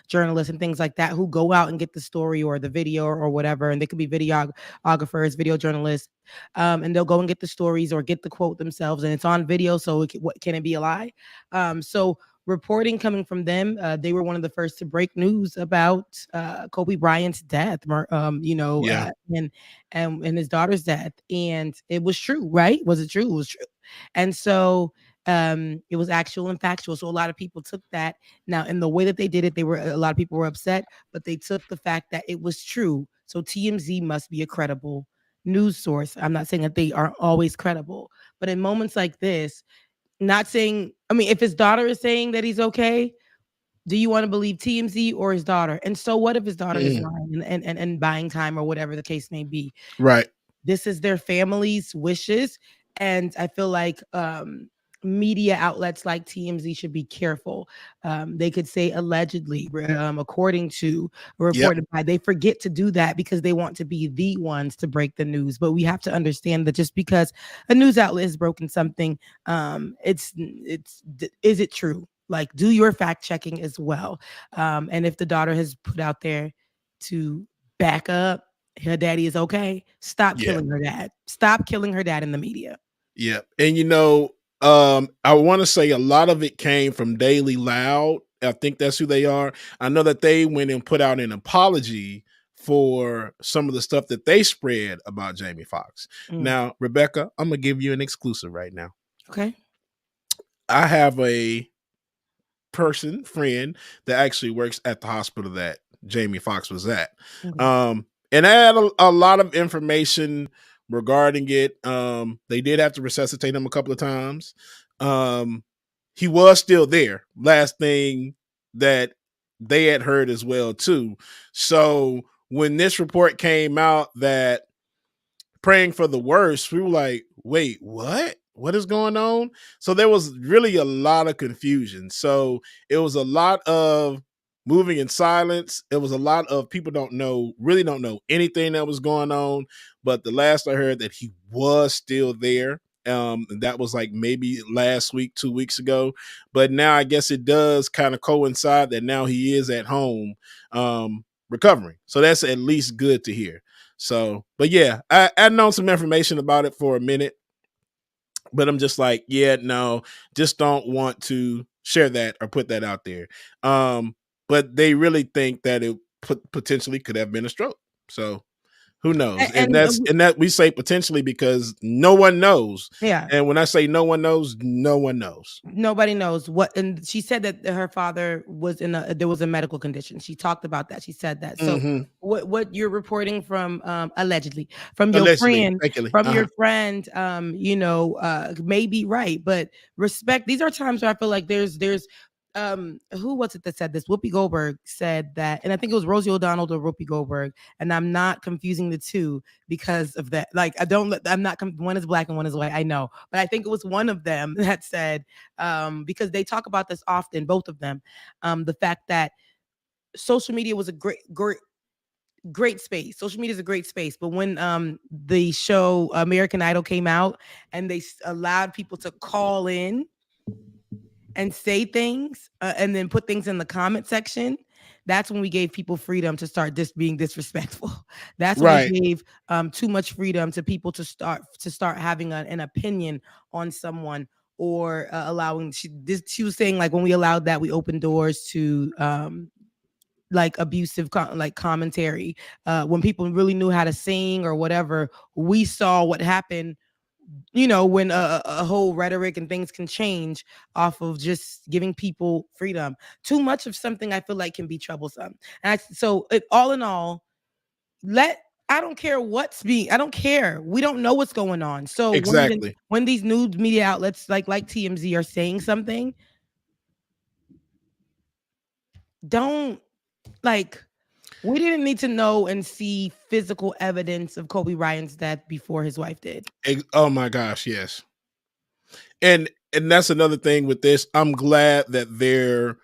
journalists, and things like that, who go out and get the story or the video or whatever, and they could be videographers, video journalists, and they'll go and get the stories or get the quote themselves, and it's on video, so what can it be a lie? So reporting coming from them, they were one of the first to break news about Kobe Bryant's death, Yeah. and his daughter's death, and it was true, right? Was it true? It was true, and so it was actual and factual. So a lot of people took that. Now, in the way that they did it, a lot of people were upset, but they took the fact that it was true. So TMZ must be a credible news source. I'm not saying that they are always credible, but in moments like this, not saying, I mean, if his daughter is saying that he's okay, do you want to believe TMZ or his daughter? And so what if his daughter is Mm. lying and buying time or whatever the case may be? Right. This is their family's wishes, and I feel like media outlets like TMZ should be careful. They could say allegedly, according to Yep. reported by. They forget to do that because they want to be the ones to break the news. But we have to understand that just because a news outlet has broken something, is it true? Like, do your fact checking as well. And if the daughter has put out there to back up her daddy is okay, stop Yeah. killing her dad. Stop killing her dad in the media. Yeah. And I want to say a lot of it came from Daily Loud. I think that's who they are. I know that they went and put out an apology for some of the stuff that they spread about Jamie Foxx. Now, Rebecca, I'm gonna give you an exclusive right now. Okay. I have a friend that actually works at the hospital that Jamie Foxx was at. And I had a lot of information regarding it. They did have to resuscitate him a couple of times. He was still there. Last thing that they had heard as well too. So when this report came out that praying for the worst, we were like, wait, what? What is going on? So there was really a lot of confusion. So it was a lot of moving in silence. It was a lot of people really don't know anything that was going on. But the last I heard that he was still there. That was like maybe last week, 2 weeks ago. But now I guess it does kind of coincide that now he is at home recovering. So that's at least good to hear. So, but yeah, I'd known some information about it for a minute, but I'm just like, yeah, no, just don't want to share that or put that out there. But they really think that it potentially could have been a stroke. So who knows? And And that we say potentially because no one knows. yeah, And when I say no one knows, no one knows. nobody knows what. And she said that her father was there was a medical condition. She talked about that. She said that. So Mm-hmm. what you're reporting from allegedly from your Allegedly, friend thank you. your friend may be right, but respect. These are times where I feel like there's who was it that said this? Whoopi Goldberg said that, and I think it was Rosie O'Donnell or Whoopi Goldberg, and I'm not confusing the two because of that. Like, I'm not one is black and one is white. I know, but I think it was one of them that said, because they talk about this often, both of them, the fact that social media was a great space. Social media is a great space, but when the show American Idol came out and they allowed people to call in and say things and then put things in the comment section, that's when we gave people freedom to start being disrespectful. That's when we Right. gave too much freedom to people to start having an opinion on someone, or allowing, she was saying, like, when we allowed that, we opened doors to like abusive like commentary. When people really knew how to sing or whatever, we saw what happened, when a whole rhetoric and things can change off of just giving people freedom. Too much of something, I feel like, can be troublesome. All in all, I don't care I don't care. We don't know what's going on. So Exactly. when these news media outlets like TMZ are saying something, don't, like, we didn't need to know and see physical evidence of Kobe Bryant's death before his wife did. Oh my gosh, yes. And that's another thing with this. I'm glad that there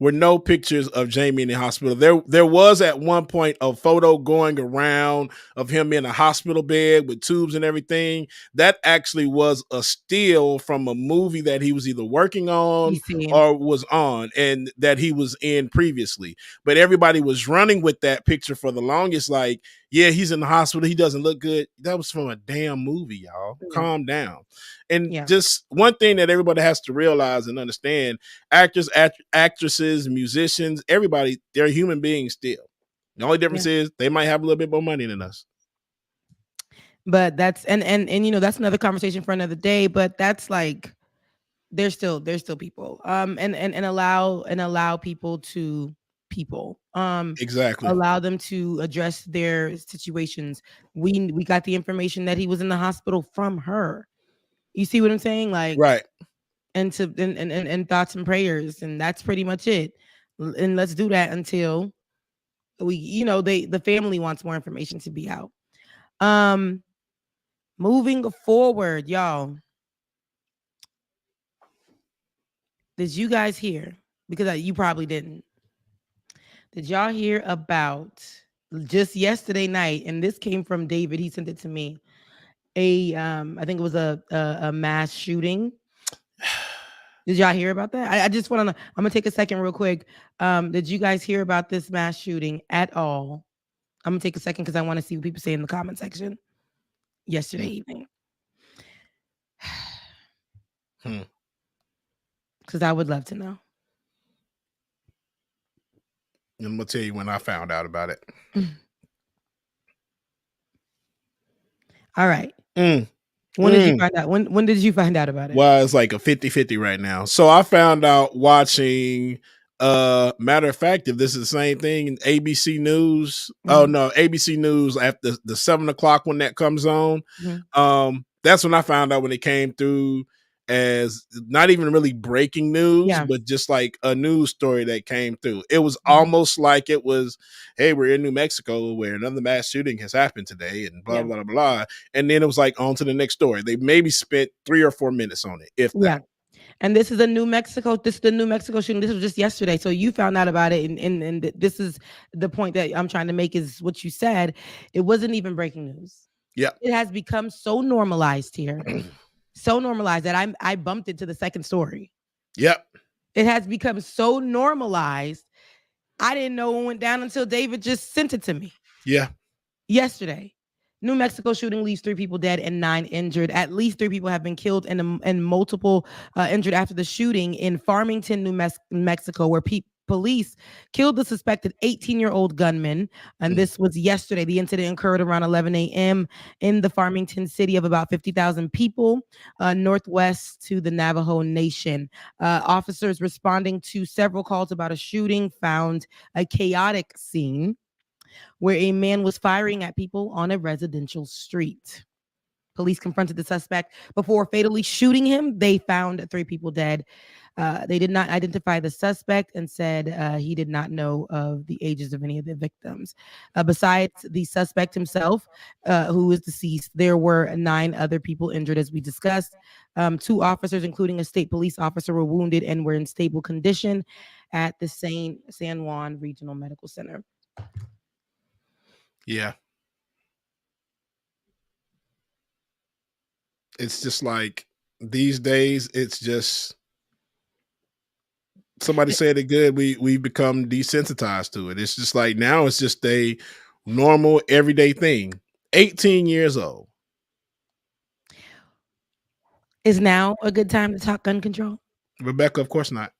were no pictures of Jamie in the hospital. There was at one point a photo going around of him in a hospital bed with tubes and everything. That actually was a still from a movie that he was either working on or was on, and that he was in previously. But everybody was running with that picture for the longest, like, yeah, he's in the hospital, he doesn't look good. That was from a damn movie, y'all. Yeah. Calm down. And Yeah. just one thing that everybody has to realize and understand: actors, actresses, musicians, everybody, they're human beings still. The only difference is they might have a little bit more money than us. But that's and that's another conversation for another day. But that's like, they're still people. And allow people to Exactly. allow them to address their situations. We got the information that he was in the hospital from her. You see what I'm saying? Like, right. And thoughts and prayers, and that's pretty much it. And let's do that until the family wants more information to be out. Moving forward, y'all. Did you guys hear? Because you probably didn't. Did y'all hear about just yesterday night? And this came from David. He sent it to me. I think it was a mass shooting. Did y'all hear about that? I just want to know. I'm gonna take a second real quick. Did you guys hear about this mass shooting at all? I'm gonna take a second because I want to see what people say in the comment section yesterday evening. Because I would love to know. I'm gonna tell you when I found out about it. All right. When did you find out? When did you find out about it? Well, it's like a 50-50 right now. So I found out watching, matter of fact, if this is the same thing, ABC News. Oh no, ABC News after the 7:00 when that comes on. That's when I found out, when it came through as not even really breaking news, but just like a news story that came through. It was almost like it was, hey, we're in New Mexico where another mass shooting has happened today, and blah, blah, blah, blah. And then it was like on to the next story. They maybe spent 3 or 4 minutes on it, if that. And this is a New Mexico. This is the New Mexico shooting. This was just yesterday. So you found out about it. And this is the point that I'm trying to make, is what you said. It wasn't even breaking news. Yeah. It has become so normalized here. So normalized that I bumped it to the second story. Yep. It has become so normalized. I didn't know what went down until David just sent it to me. Yeah. Yesterday. New Mexico shooting leaves 3 people dead and 9 injured. At least 3 people have been killed and multiple injured after the shooting in Farmington, New Mexico, where police killed the suspected 18-year-old gunman. And this was yesterday. The incident occurred around 11 a.m. in the Farmington city of about 50,000 people, northwest to the Navajo Nation. Officers responding to several calls about a shooting found a chaotic scene where a man was firing at people on a residential street. Police confronted the suspect before fatally shooting him. They found 3 people dead. They did not identify the suspect and said he did not know of the ages of any of the victims. Besides the suspect himself, who is deceased, there were 9 other people injured, as we discussed. 2 officers, including a state police officer, were wounded and were in stable condition at the San Juan Regional Medical Center. Yeah. It's just like these days, it's just somebody said it good. We become desensitized to it. It's just like now it's just a normal everyday thing. 18 years old. Is now a good time to talk gun control? Rebecca, of course not.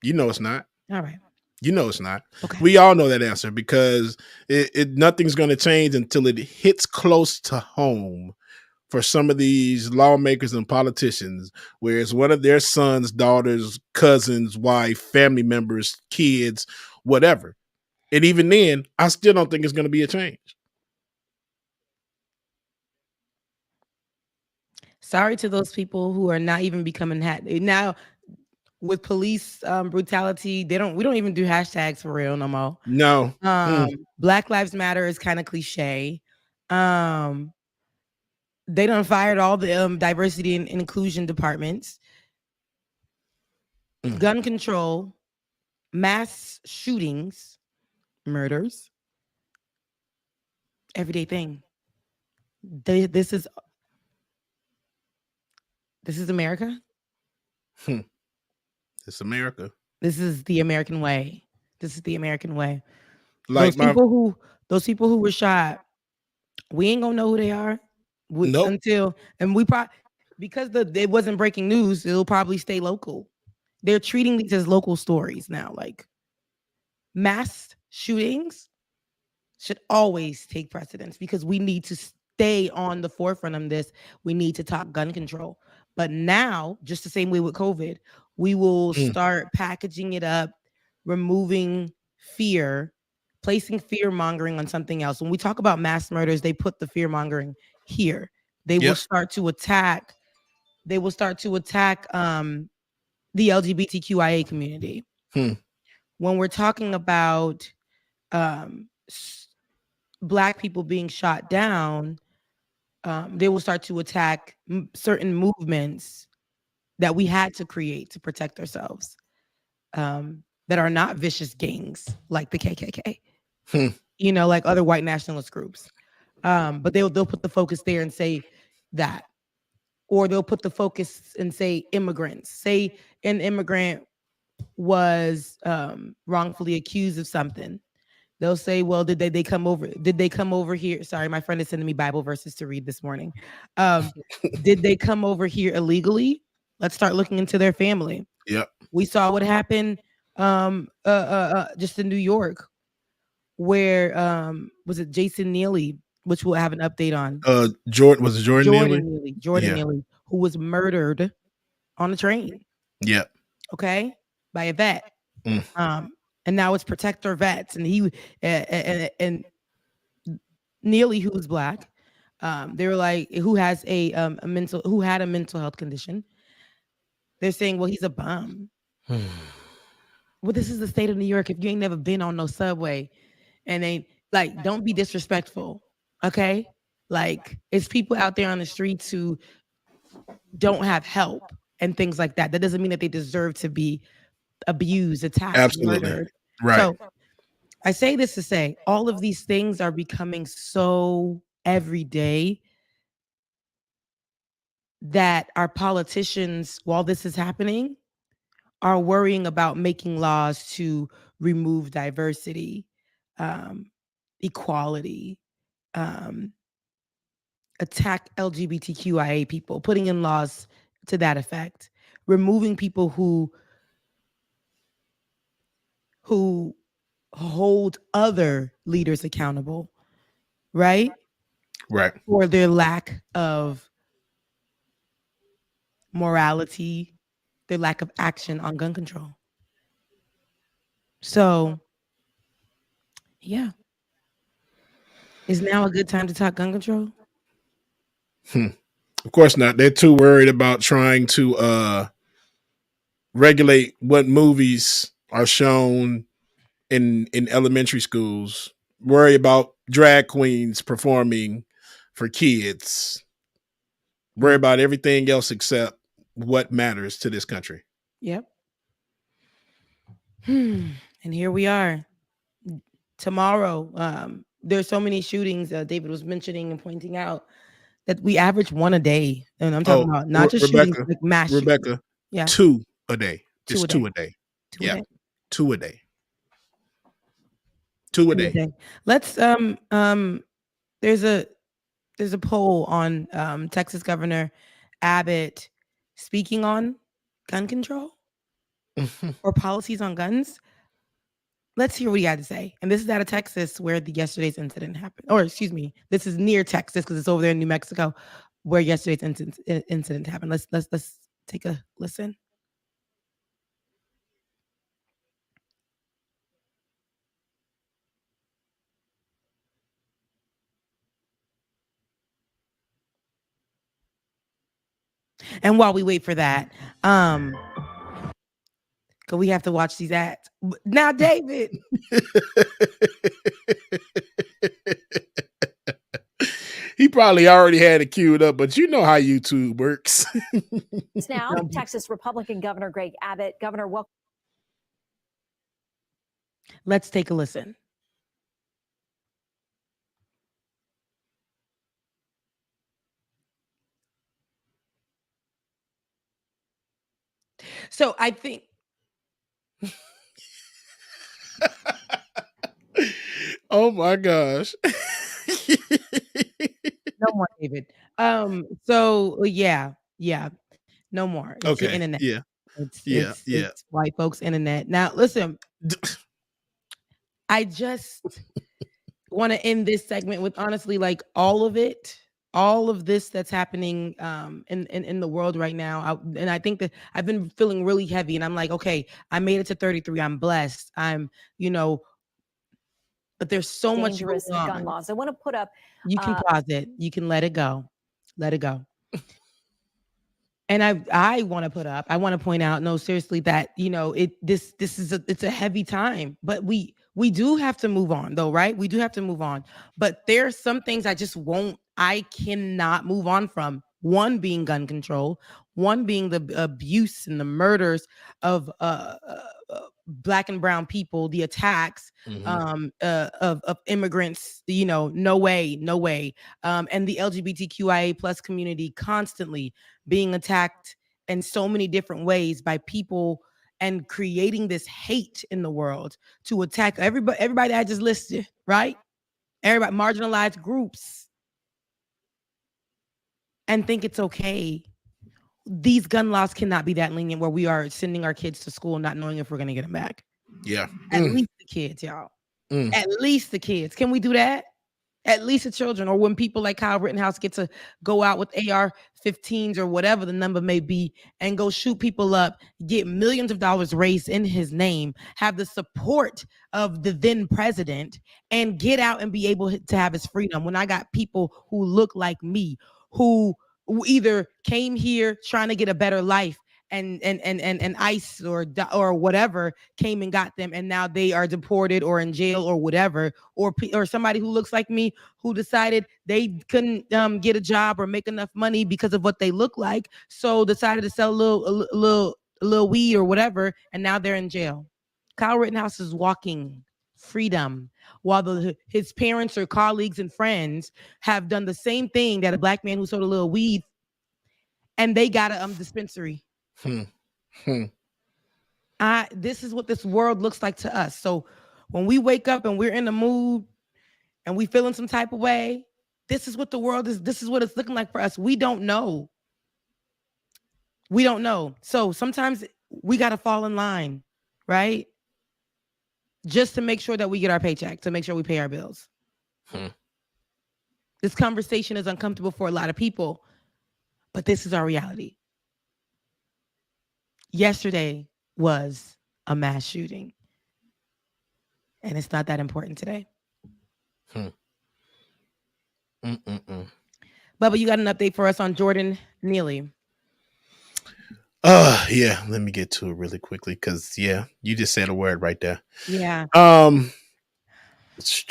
You know it's not. All right. You know it's not. Okay. We all know that answer because nothing's going to change until it hits close to home for some of these lawmakers and politicians, where it's one of their sons, daughters, cousins, wife, family members, kids, whatever. And even then, I still don't think it's going to be a change. Sorry to those people who are not even becoming now with police brutality. We don't even do hashtags for real no more. No. Black Lives Matter is kind of cliche. They done fired all the diversity and inclusion departments. Gun control, mass shootings, murders, everyday thing. This is America. It's America. This is the American way. This is the American way. Like those people who were shot, we ain't gonna know who they are Nope. until, and we probably, because it wasn't breaking news, it'll probably stay local. They're treating these as local stories now. Like mass shootings should always take precedence because we need to stay on the forefront of this. We need to talk gun control. But now, just the same way with COVID, we will start packaging it up, removing fear, placing fear mongering on something else. When we talk about mass murders, they put the fear mongering here. They will start to attack. They will start to attack the LGBTQIA community. When we're talking about Black people being shot down, they will start to attack certain movements that we had to create to protect ourselves, that are not vicious gangs like the KKK, you know, like other white nationalist groups. But they'll put the focus there and say that, or they'll put the focus and say immigrants. Say an immigrant was wrongfully accused of something. They'll say, well, did they come over? Did they come over here? Sorry, my friend is sending me Bible verses to read this morning. Did they come over here illegally? Let's start looking into their family. Yep. We saw what happened just in New York, where was it Jason Neely, which we'll have an update on. Jordan Neely? Neely, who was murdered on a train. Yep. Okay, by a vet. And now it's protect our vets. And he and Neely, who was Black, they were like, who had a mental health condition. They're saying, well, he's a bum. Well, this is the state of New York. If you ain't never been on no subway, and they like, don't be disrespectful, okay? Like, it's people out there on the streets who don't have help and things like that. That doesn't mean that they deserve to be abused, attacked, murdered. Right. So I say this to say all of these things are becoming so everyday that our politicians, while this is happening, are worrying about making laws to remove diversity, equality, attack LGBTQIA people, putting in laws to that effect, removing people who hold other leaders accountable, right? Right. For their lack of morality, their lack of action on gun control. So, yeah. Is now a good time to talk gun control? Of course not. They're too worried about trying to regulate what movies are shown in elementary schools. Worry about drag queens performing for kids. Worry about everything else except what matters to this country. Yep. And here we are. Tomorrow, there's so many shootings. David was mentioning and pointing out that we average one a day. And I'm talking about not just shootings, like mass shootings. Rebecca, Yeah. 2 a day. Two It's a 2 day. a day. Two a day. 2 a day. 2 a day. Let's there's a poll on Texas Governor Abbott speaking on gun control or policies on guns. Let's hear what he had to say. And this is out of Texas where yesterday's incident happened. Or excuse me, this is near Texas because it's over there in New Mexico where yesterday's incident happened. Let's take a listen. And while we wait for that, because we have to watch these ads. Now, David. He probably already had it queued up, but you know how YouTube works. Now, Texas Republican Governor Greg Abbott. Governor, welcome. Let's take a listen. So I think oh my gosh. No more, David. So yeah. No more. It's your internet. Yeah. It's white folks' internet. Now listen. I just want to end this segment with honestly, like all of this that's happening in the world right now. And I think that I've been feeling really heavy, and I'm like, okay, I made it to 33. I'm blessed. I'm, but there's so much dangerous gun laws. I want to put up. You can pause it. You can let it go. Let it go. And I want to put up. I want to point out. No, seriously, that it's a heavy time, but we do have to move on, though, right? We do have to move on. But there's some things I cannot move on from. One being gun control. One being the abuse and the murders of Black and brown people, the attacks of immigrants, no way. And the LGBTQIA plus community constantly being attacked in so many different ways by people and creating this hate in the world to attack everybody that I just listed, right? Everybody, marginalized groups, and think it's okay. These gun laws cannot be that lenient where we are sending our kids to school not knowing if we're going to get them back. Yeah. At least the kids, y'all. At least the kids. Can we do that? At least the children. Or when people like Kyle Rittenhouse get to go out with AR-15s or whatever the number may be and go shoot people up, get millions of dollars raised in his name, have the support of the then president, and get out and be able to have his freedom. When I got people who look like me, who either came here trying to get a better life and ICE or whatever came and got them, and now they are deported or in jail or whatever, or somebody who looks like me who decided they couldn't get a job or make enough money because of what they look like, so decided to sell a little weed or whatever, and now they're in jail. Kyle Rittenhouse is walking freedom, while his parents or colleagues and friends have done the same thing that a Black man who sold a little weed, and they got a dispensary. This is what this world looks like to us. So when we wake up and we're in the mood and we feeling some type of way, this is what the world is. This is what it's looking like for us. We don't know. So sometimes we got to fall in line, right? Just to make sure that we get our paycheck, to make sure we pay our bills. This conversation is uncomfortable for a lot of people, but this is our reality. Yesterday was a mass shooting, and it's not that important today. Bubba, you got an update for us on Jordan Neely? Yeah, let me get to it really quickly because you just said a word right there. Yeah. It's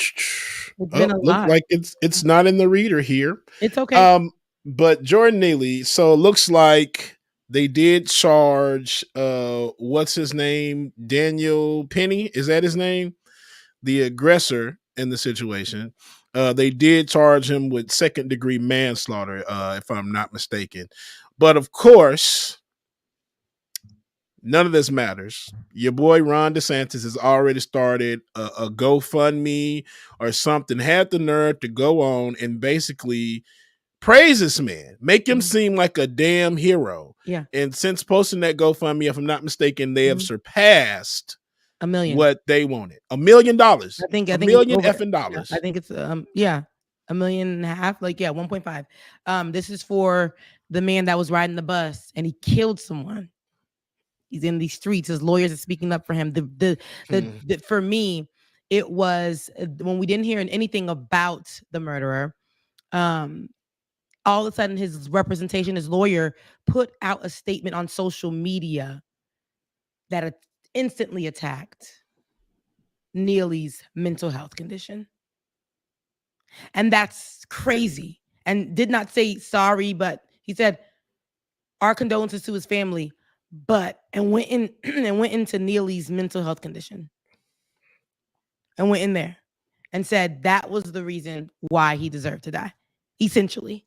been a lot. Like it's not in the reader here. It's okay. But Jordan Neely, so it looks like they did charge what's his name? Daniel Penny, is that his name? The aggressor in the situation. They did charge him with second-degree manslaughter, if I'm not mistaken. But of course, None of this matters. Your boy Ron DeSantis has already started a GoFundMe or something, had the nerve to go on and basically praise this man, make him seem like a damn hero. Yeah. And since posting that GoFundMe, if I'm not mistaken, they have surpassed $1 million. what they wanted. $1 million. I think $1 it's million over, effing dollars. I think it's $1.5 million. Like 1.5. This is for the man that was riding the bus and he killed someone. He's in these streets. His lawyers are speaking up for him. The for me, it was when we didn't hear anything about the murderer. All of a sudden, his representation, his lawyer, put out a statement on social media that instantly attacked Neely's mental health condition. And that's crazy. And did not say sorry, but he said, our condolences to his family, and went into Neely's mental health condition. And went in there and said that was the reason why he deserved to die, essentially.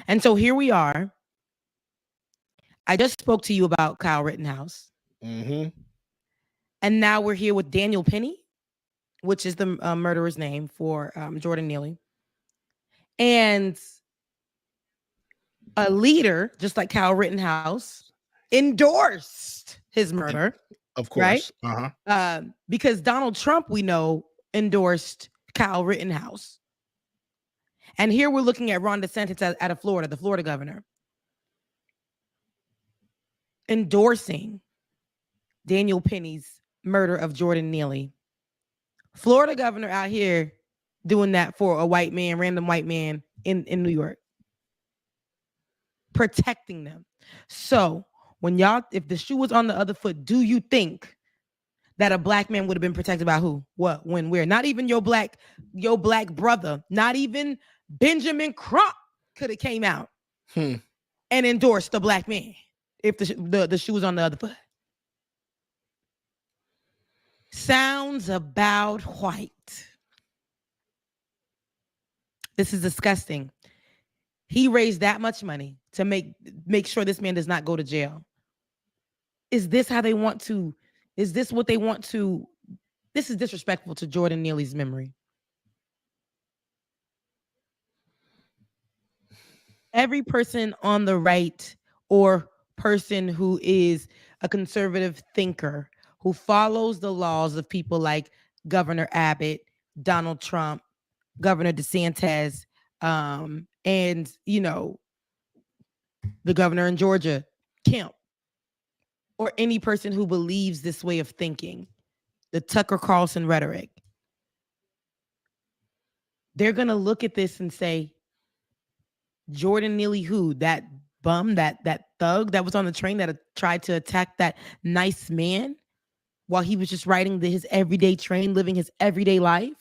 And so here we are. I just spoke to you about Kyle Rittenhouse. Mm-hmm. And now we're here with Daniel Penny, which is the murderer's name for Jordan Neely. And a leader, just like Kyle Rittenhouse, endorsed his murder. Of course. Right? Uh-huh. Because Donald Trump, we know, endorsed Kyle Rittenhouse. And here we're looking at Ron DeSantis out of Florida, the Florida governor, endorsing Daniel Penny's murder of Jordan Neely. Florida governor out here doing that for a white man, random white man in New York. Protecting them. So if the shoe was on the other foot, do you think that a black man would have been protected by who, what, when, where? Not even your black brother, not even Benjamin Crump could have came out and endorsed the black man if the shoe was on the other foot. Sounds about white. This is disgusting. He raised that much money to make sure this man does not go to jail. Is this how they want to? Is this what they want to? This is disrespectful to Jordan Neely's memory. Every person on the right or person who is a conservative thinker who follows the laws of people like Governor Abbott, Donald Trump, Governor DeSantis, and, the governor in Georgia, Kemp, or any person who believes this way of thinking, the Tucker Carlson rhetoric, they're going to look at this and say, Jordan Neely, who? That bum, that thug that was on the train that tried to attack that nice man while he was just riding his everyday train, living his everyday life?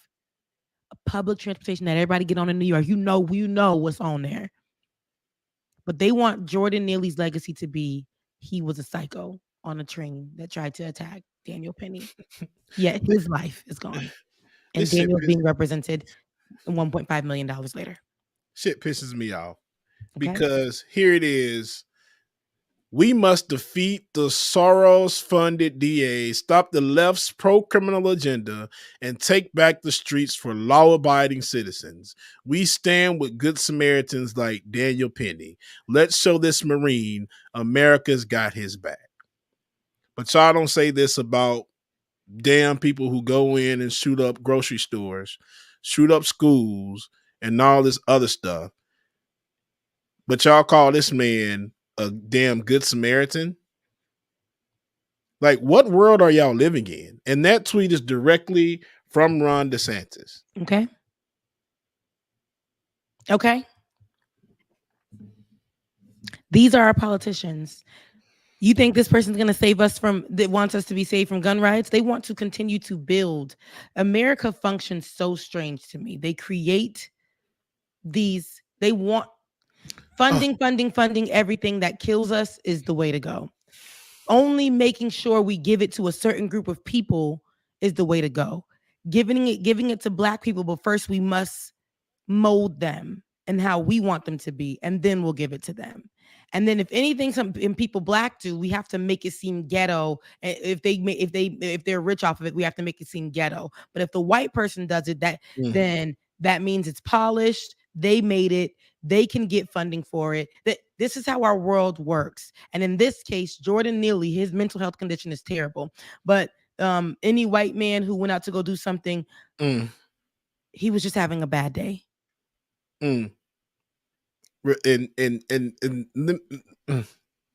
A public transportation that everybody get on in New York. You know what's on there. But they want Jordan Neely's legacy to be he was a psycho on a train that tried to attack Daniel Penny. Yet his life is gone. And Daniel being represented $1.5 million later. Shit pisses me off. Okay. Because here it is. We must defeat the Soros-funded DA, stop the left's pro-criminal agenda, and take back the streets for law-abiding citizens. We stand with good Samaritans like Daniel Penny. Let's show this Marine America's got his back. But y'all don't say this about damn people who go in and shoot up grocery stores, shoot up schools, and all this other stuff. But y'all call this man a damn good Samaritan? Like, what world are y'all living in? And that tweet is directly from Ron DeSantis. Okay. These are our politicians. You think this person's going to save us that wants us to be saved from gun riots? They want to continue to build. America functions so strange to me. They create these, they want funding everything that kills us is the way to go. Only making sure we give it to a certain group of people is the way to go. Giving it to Black people, but first we must mold them and how we want them to be, and then we'll give it to them. And then if anything some people black do, we have to make it seem ghetto. If they're rich off of it, we have to make it seem ghetto. But if the white person does it, then that means it's polished. They made it. They can get funding for it. This is how our world works. And in this case, Jordan Neely, his mental health condition is terrible. But any white man who went out to go do something, he was just having a bad day. And let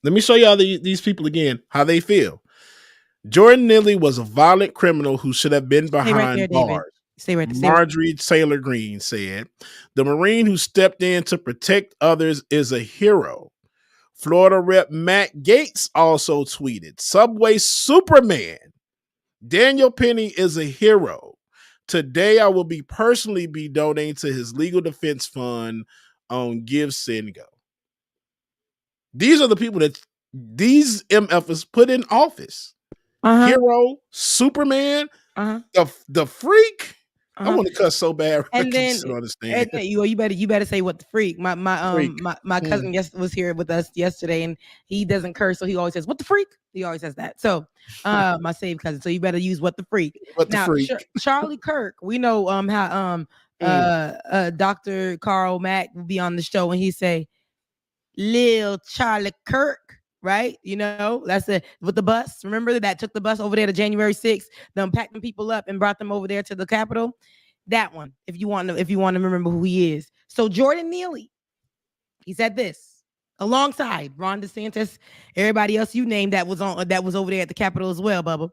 me show y'all these people again, how they feel. Jordan Neely was a violent criminal who should have been behind bars. Stay right there. Marjorie Taylor Greene said, the Marine who stepped in to protect others is a hero. Florida Rep. Matt Gaetz also tweeted, Subway Superman. Daniel Penny is a hero. Today, I will personally be donating to his legal defense fund on Give, Send, Go. These are the people that these MFers put in office. Hero, Superman, the freak. I want to cuss so bad. And then understand. You better say what the freak. My cousin was here with us yesterday, and he doesn't curse, so he always says what the freak. He always says that. So my saved cousin. So you better use what the freak. Charlie Kirk. We know how Dr. Carl Mack will be on the show, and he say, "Lil Charlie Kirk." Right, that's it with the bus. Remember that took the bus over there to January 6th, them packed them people up and brought them over there to the Capitol. That one, if you want to remember who he is. So Jordan Neely, he said this alongside Ron DeSantis, everybody else you named that was over there at the Capitol as well, Bubba.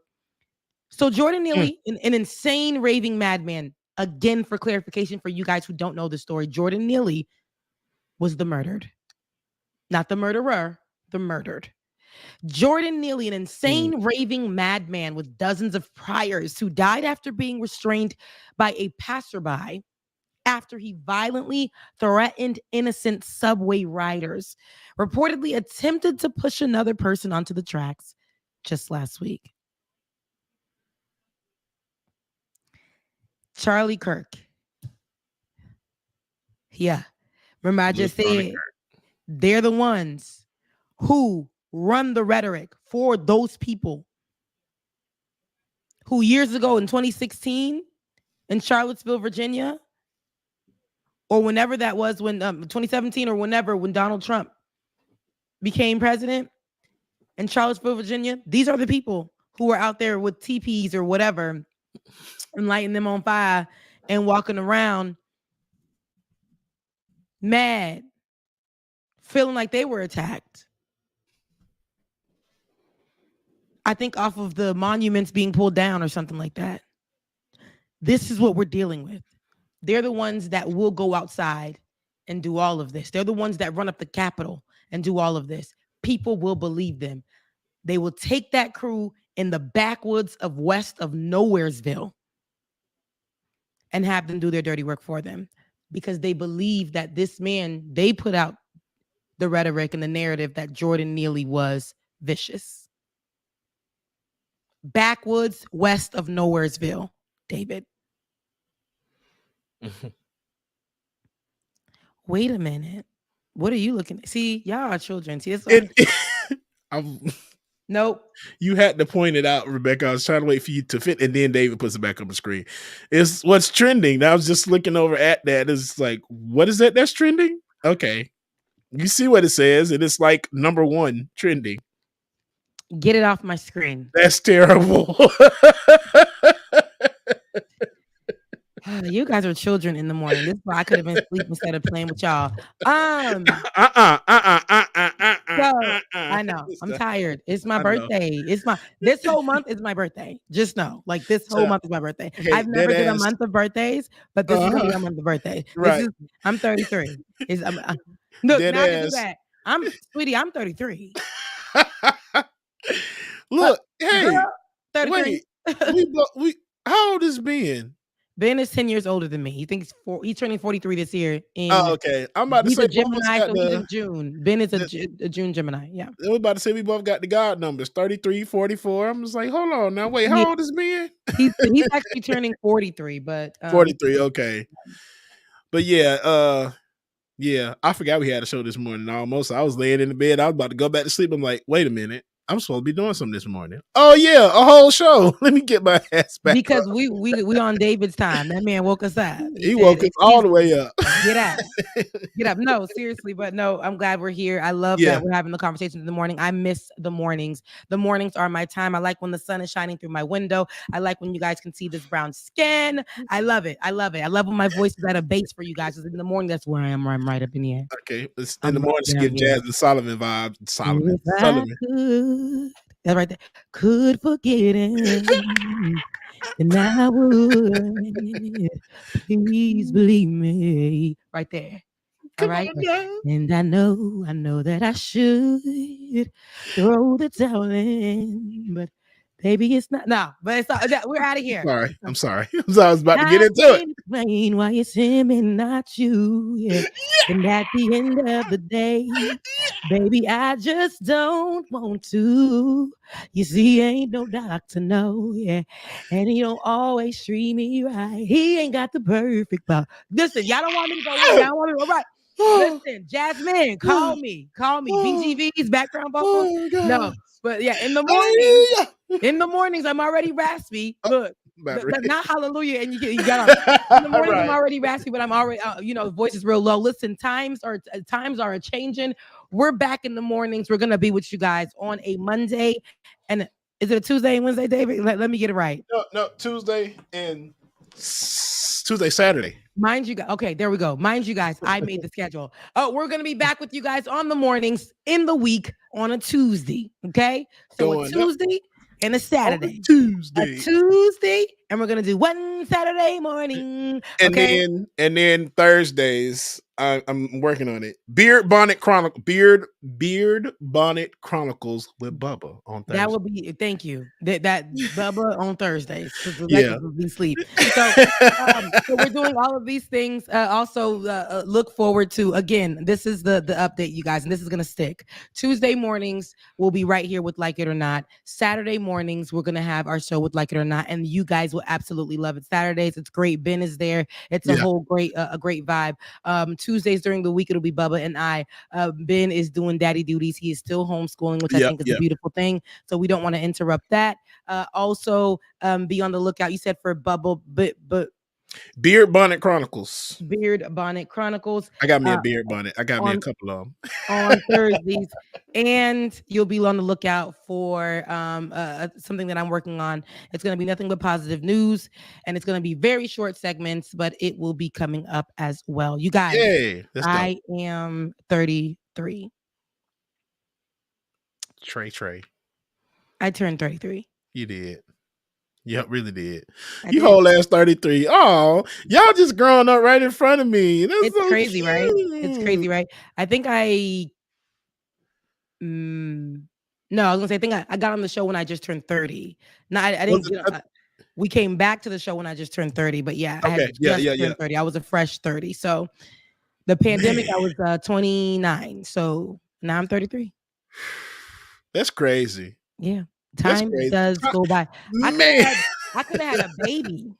So Jordan Neely, an insane raving madman. Again, for clarification for you guys who don't know the story, Jordan Neely was the murdered, not the murderer. The murdered. Jordan Neely, an insane raving madman with dozens of priors who died after being restrained by a passerby after he violently threatened innocent subway riders, reportedly attempted to push another person onto the tracks just last week. Charlie Kirk. Yeah. Remember I just said they're the ones who run the rhetoric for those people who years ago in 2016 in Charlottesville, Virginia, or whenever that was, when 2017 or whenever, when Donald Trump became president in Charlottesville, Virginia, these are the people who were out there with teepees or whatever and lighting them on fire and walking around mad, feeling like they were attacked. I think off of the monuments being pulled down or something like that. This is what we're dealing with. They're the ones that will go outside and do all of this. They're the ones that run up the Capitol and do all of this. People will believe them. They will take that crew in the backwoods of west of Nowheresville and have them do their dirty work for them because they believe that this man, they put out the rhetoric and the narrative that Jordan Neely was vicious. Backwoods west of Nowheresville, David. Wait a minute. What are you looking at? See, y'all are children. See, nope. You had to point it out, Rebecca. I was trying to wait for you to fit, and then David puts it back on the screen. It's what's trending. I was just looking over at that. It's like, what is that that's trending? Okay. You see what it says, and it's like number 1 trending. Get it off my screen. That's terrible. You guys are children in the morning. This is why I could have been asleep instead of playing with y'all. I know. I'm tired. It's my birthday. This whole month is my birthday. Just know. Like this whole month is my birthday. Okay, I've never did a month of birthdays, but this is gonna be a month of birthday. Right. I'm 33. Look, now to do that. Sweetie, I'm 33. Look, hey, girl, 33. Wait, how old is Ben? Ben is 10 years older than me. He thinks he's turning 43 this year. Okay. I'm about to say he's a Gemini, so he's in June. Ben is a June Gemini. Yeah. I was about to say we both got the God numbers, 33, 44. I'm just like, hold on now. Wait, how old is Ben? He's actually turning 43, but 43, okay. But yeah, Yeah, I forgot we had a show this morning almost. I was laying in the bed. I was about to go back to sleep. I'm like, wait a minute. I'm supposed to be doing something this morning. Oh yeah, a whole show. Let me get my ass back Because up. we on David's time. That man woke us up. He Said, woke us all "Excuse the me, way up. get up." Get up. No, seriously, but no, I'm glad we're here. I love Yeah. that we're having the conversation in the morning. I miss the mornings. The mornings are my time. I like when the sun is shining through my window. I like when you guys can see this brown skin. I love it. I love it. I love when my voice is at a base for you guys. 'Cause in the morning, that's where I am. I'm right up in here. Okay. It's in I'm the right morning to down give here. Jasmine Solomon vibes. Solomon. If I Sullivan. could, that's right there. Could forget him, then I would. Please believe me. Right there. All Come right. on now. And I know that I should throw the towel in, but baby, it's not. No, but it's not. We're out of here. Sorry. I'm sorry. I was about to get I into it. can't explain why it's him and not you. Yeah. And at the end of the day, baby, I just don't want to. You see, ain't no doctor, no, yeah. And he don't always treat me right. He ain't got the perfect body. Listen, y'all don't want me to go in. Y'all don't want me to go right. Listen, Jasmine, call me. BGV's background vocals. Oh, God. No, but yeah, in the mornings, I'm already raspy. Look, not hallelujah, and you got in the mornings. Right. I'm already raspy, but I'm already, voice is real low. Listen, times are a changing. We're back in the mornings. We're gonna be with you guys on a Monday, and is it a Tuesday and Wednesday, David? Let me get it right. No, Tuesday and Saturday. Mind you guys, okay, there we go. Mind you guys, I made the schedule. Oh, we're gonna be back with you guys on the mornings in the week on a Tuesday. Okay, so a Tuesday and a Saturday. A Tuesday, and we're gonna do one Saturday morning. And Okay, then Thursdays, I'm working on it. Beard Bonnet Chronicles with Bubba on Thursday. that will be. Thank you. That Bubba on Thursdays because the Yeah. Lakers will be asleep. So, so we're doing all of these things. Also, look forward to again. This is the update, you guys, and this is gonna stick. Tuesday mornings we'll be right here with Like It or Not. Saturday mornings we're gonna have our show with Like It or Not, and you guys will absolutely love it. Saturdays it's great. Ben is there. It's a whole great a great vibe. Tuesdays during the week it'll be Bubba and I. Ben is doing daddy duties. He is still homeschooling, which I think is a beautiful thing. So we don't want to interrupt that. Also, be on the lookout. You said for Bubble, but Beard Bonnet Chronicles. Beard Bonnet Chronicles. I got me a beard bonnet. I got me a couple of them on Thursdays, and you'll be on the lookout for something that I'm working on. It's going to be nothing but positive news, and it's going to be very short segments, but it will be coming up as well. You guys, I am 33. Trey. I turned 33. You did. Yep, really did. You whole ass 33. Oh, y'all just growing up right in front of me. It's so crazy, cute. Right? It's crazy, right? I think no, I was gonna say I think I got on the show when I just turned 30. No, I didn't. We came back to the show when I just turned 30, but yeah, I had just turned 30. I was a fresh 30. So the pandemic, I was 29. So now I'm 33. That's crazy. Yeah. Time does go by. I could have had a baby.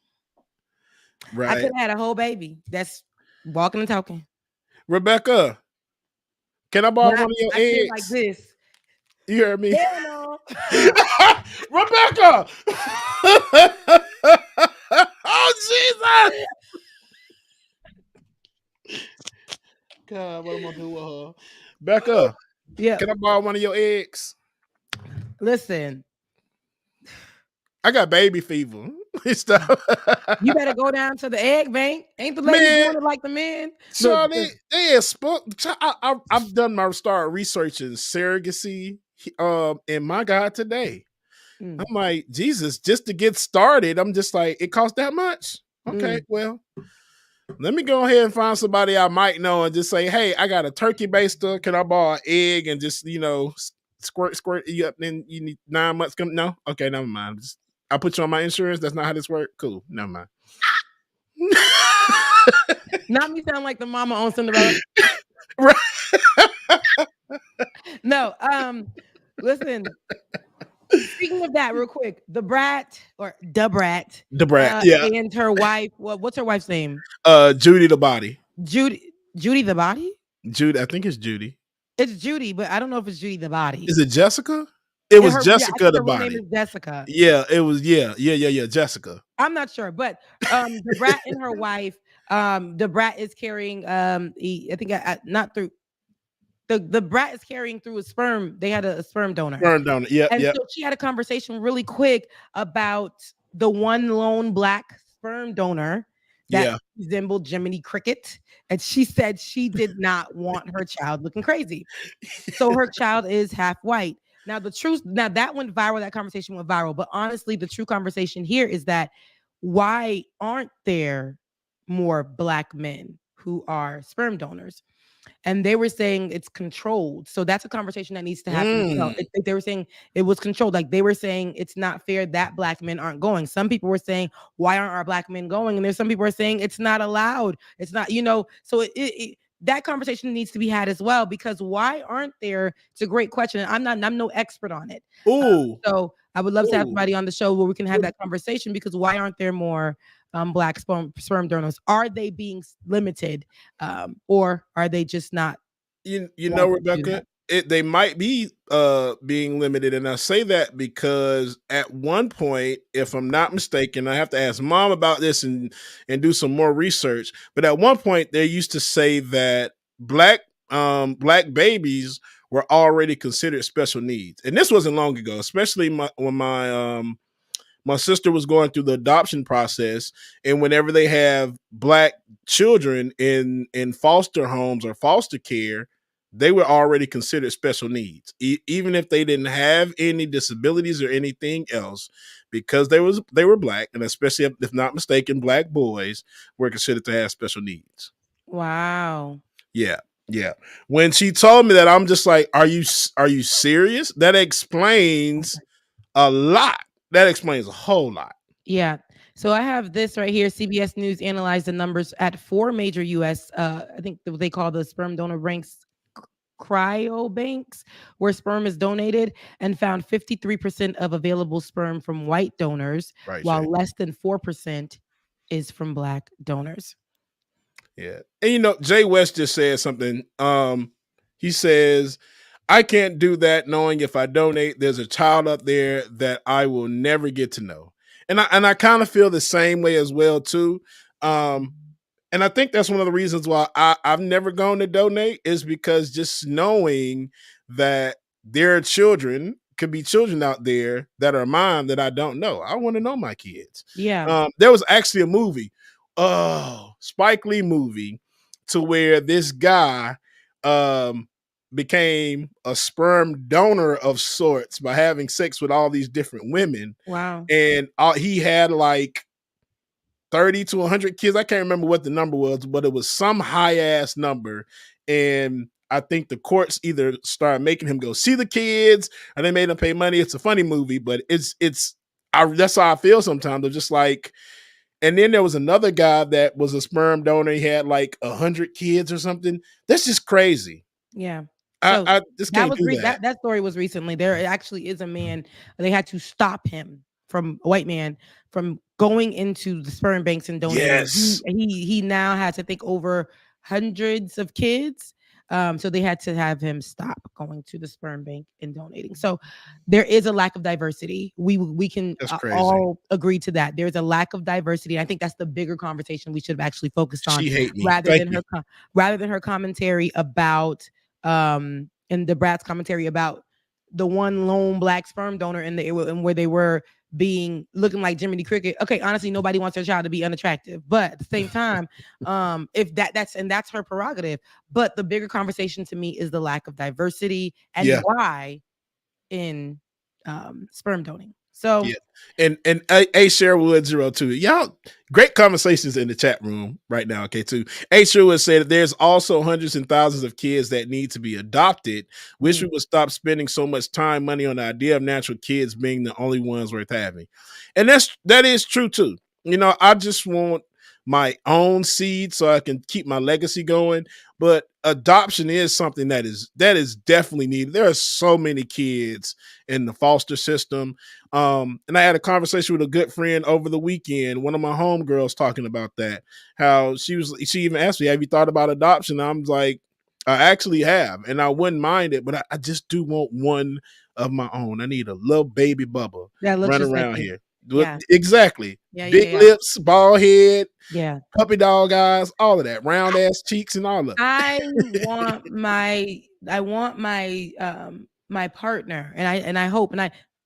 Right. I could have had a whole baby that's walking and talking. Rebecca, can I borrow one of your eggs? Like this. You heard me? Hell no. Rebecca! Oh, Jesus! God, what am I doing with her? Becca, can I borrow one of your eggs? Listen. I got baby fever. You better go down to the egg bank. Ain't the ladies doing it like the men? So I've done my researching surrogacy in my God today. I'm like, Jesus, just to get started, I'm just like, it costs that much? Okay, well, let me go ahead and find somebody I might know and just say, hey, I got a turkey baster. Can I borrow an egg and just, squirt you up? Then you need 9 months. No? Okay, never mind. I'll put you on my insurance. That's not how this works. Cool. Never mind. Not me sound like the mama on Cinderella. Right. No, listen. Speaking of that, real quick, the brat, yeah, and her wife. What's her wife's name? Judy the Body. Judy. Judy the body? Judy, I think it's Judy. It's Judy, but I don't know if it's Judy the body. Is it Jessica? It was I Jessica think the her real name body. is Jessica. Yeah, it was. Yeah, Jessica. I'm not sure, but the brat and her wife, the brat is carrying I think not through the brat is carrying through a sperm. They had a sperm donor. Sperm donor. Yep, And yep. so she had a conversation really quick about the one lone black sperm donor that resembled Jiminy Cricket. And she said she did not want her child looking crazy. So her child is half white. Now, that went viral, that conversation went viral. But honestly, the true conversation here is that why aren't there more black men who are sperm donors? And they were saying it's controlled. So that's a conversation that needs to happen. They were saying it was controlled. Like they were saying it's not fair that black men aren't going. Some people were saying, why aren't our black men going? And there's some people are saying it's not allowed. It's not, so that conversation needs to be had as well, because why aren't there? It's a great question. I'm no expert on it. So I would love to have somebody on the show where we can have that conversation, because why aren't there more black sperm donors? Are they being limited, or are they just not? Rebecca, they might be being limited, and I say that because at one point, if I'm not mistaken, I have to ask Mom about this and do some more research. But at one point, they used to say that black babies were already considered special needs, and this wasn't long ago. Especially when my sister was going through the adoption process, and whenever they have black children in foster homes or foster care, they were already considered special needs, even if they didn't have any disabilities or anything else, because they were black, and especially if not mistaken, black boys were considered to have special needs. Wow. Yeah. When she told me that, I'm just like, are you serious? That explains a lot. That explains a whole lot. Yeah. So I have this right here. CBS News analyzed the numbers at 4 major U.S. I think what they call the sperm donor banks, cryobanks, where sperm is donated, and found 53% of available sperm from white donors, while less than 4% is from black donors. Yeah. And Jay West just said something. He says, I can't do that knowing if I donate, there's a child up there that I will never get to know. And I kind of feel the same way as well, too. And I think that's one of the reasons why I've never gone to donate, is because just knowing that there are children, could be children out there that are mine that I don't know. I want to know my kids. Yeah. There was actually a movie, Spike Lee movie, to where this guy became a sperm donor of sorts by having sex with all these different women. Wow. And he had like 30 to 100 kids. I can't remember what the number was, but it was some high ass number. And I think the courts either started making him go see the kids, and they made him pay money. It's a funny movie, but that's how I feel sometimes. They're just like, and then there was another guy that was a sperm donor. He had like 100 kids or something. That's just crazy. Yeah. So I just can't do that. That story was recently. There actually is a man. They had to stop him, from a white man, from going into the sperm banks and donating. Yes. He now has, I think, over hundreds of kids. So they had to have him stop going to the sperm bank and donating. So there is a lack of diversity. We can all agree to that. There's a lack of diversity. I think that's the bigger conversation we should have actually focused on, rather than her commentary about and the brat's commentary about the one lone black sperm donor and where they were looking like Jiminy Cricket. Okay, honestly, nobody wants their child to be unattractive, but at the same time, if that's her prerogative. But the bigger conversation to me is the lack of diversity and why in sperm donating. So and A Sherwood 02, y'all, great conversations in the chat room right now. Okay, too. A Sherwood said that there's also hundreds and thousands of kids that need to be adopted. Wish we would stop spending so much time, money on the idea of natural kids being the only ones worth having. And that is true too. I just want my own seed so I can keep my legacy going. But adoption is something that is definitely needed. There are so many kids in the foster system. And I had a conversation with a good friend over the weekend. One of my homegirls talking about that. How she even asked me, "Have you thought about adoption?" I'm like, I actually have, and I wouldn't mind it, but I just do want one of my own. I need a little baby Bubba That looks running just like around you. here. Yeah. Exactly. Yeah, yeah, Big yeah. lips, bald head, Yeah. puppy dog eyes, all of that. Round ass cheeks and all of it. I want my partner, and I hope,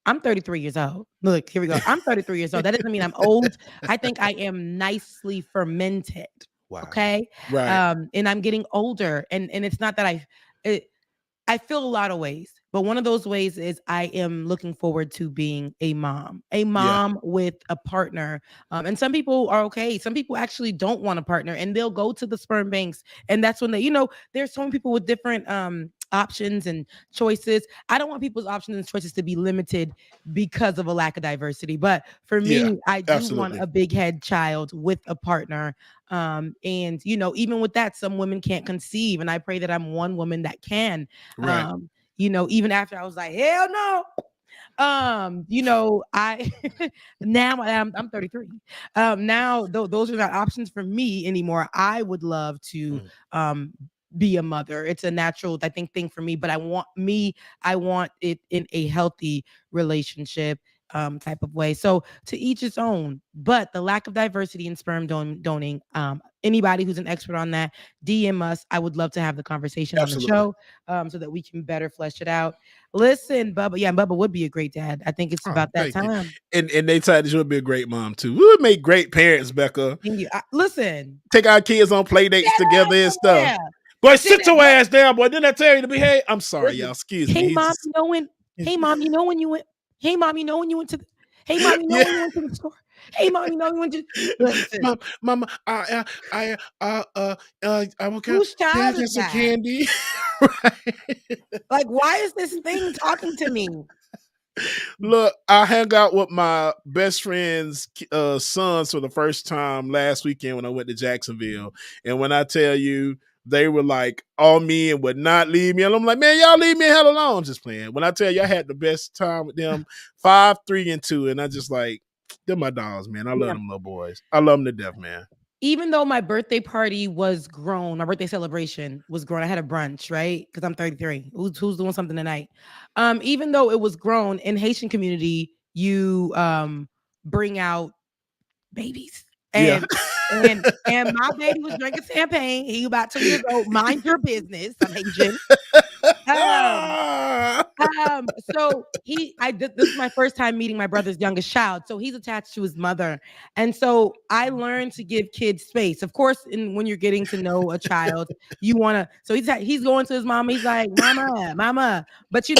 I'm 33 years old. Look, here we go. I'm 33 years old. That doesn't mean I'm old. I think I am nicely fermented. Wow. Okay. Right. And I'm getting older, and it's not that I feel a lot of ways, but one of those ways is I am looking forward to being a mom with a partner. And some people are okay. Some people actually don't want a partner, and they'll go to the sperm banks. And that's when there's so many people with different options and choices. I don't want people's options and choices to be limited because of a lack of diversity. But for Yeah, me, I do want absolutely. a big head child with a partner. And even with that, some women can't conceive, and I pray that I'm one woman that can. Right. Even after I was like, hell no. I now I'm 33. Now those are not options for me anymore. I would love to be a mother. It's a natural, I think, thing for me, but I want it in a healthy relationship type of way. So to each his own, but the lack of diversity in sperm donating, anybody who's an expert on that, DM us. I would love to have the conversation Absolutely. on the show so that we can better flesh it out. Listen, Bubba, Bubba would be a great dad. I think it's about that Thank you. time. And they decided she would be a great mom too. We would make great parents, Becca. Thank you. Listen, Take our kids on play dates together and stuff. yeah. Boy, sit your ass down, boy. Didn't I tell you to behave? I'm sorry, y'all. Excuse me. Hey mom, Hey mom, when you went. Hey mom, when you went to. Hey mom, when you went to the store. Hey mom, you went to. Listen. Mama, I will Whose child get is some that? candy. Like, why is this thing talking to me? Look, I hung out with my best friend's sons for the first time last weekend when I went to Jacksonville. And when I tell you, they were like on me and would not leave me. And I'm like, man, y'all leave me hell alone. Just playing. When I tell you I had the best time with them, 5, 3, and 2. And I just like, they're my dogs, man. I love them little boys. I love them to death, man. Even though my birthday party was grown, my birthday celebration was grown. I had a brunch, right? Because I'm 33. Who's doing something tonight? Even though it was grown in Haitian community, you bring out babies. And my baby was drinking champagne. He about 2 years old. Mind your business. I'm Haitian. So this is my first time meeting my brother's youngest child. So he's attached to his mother. And so I learned to give kids space. Of course, when you're getting to know a child, you want to, so he's going to his mom. He's like, mama. But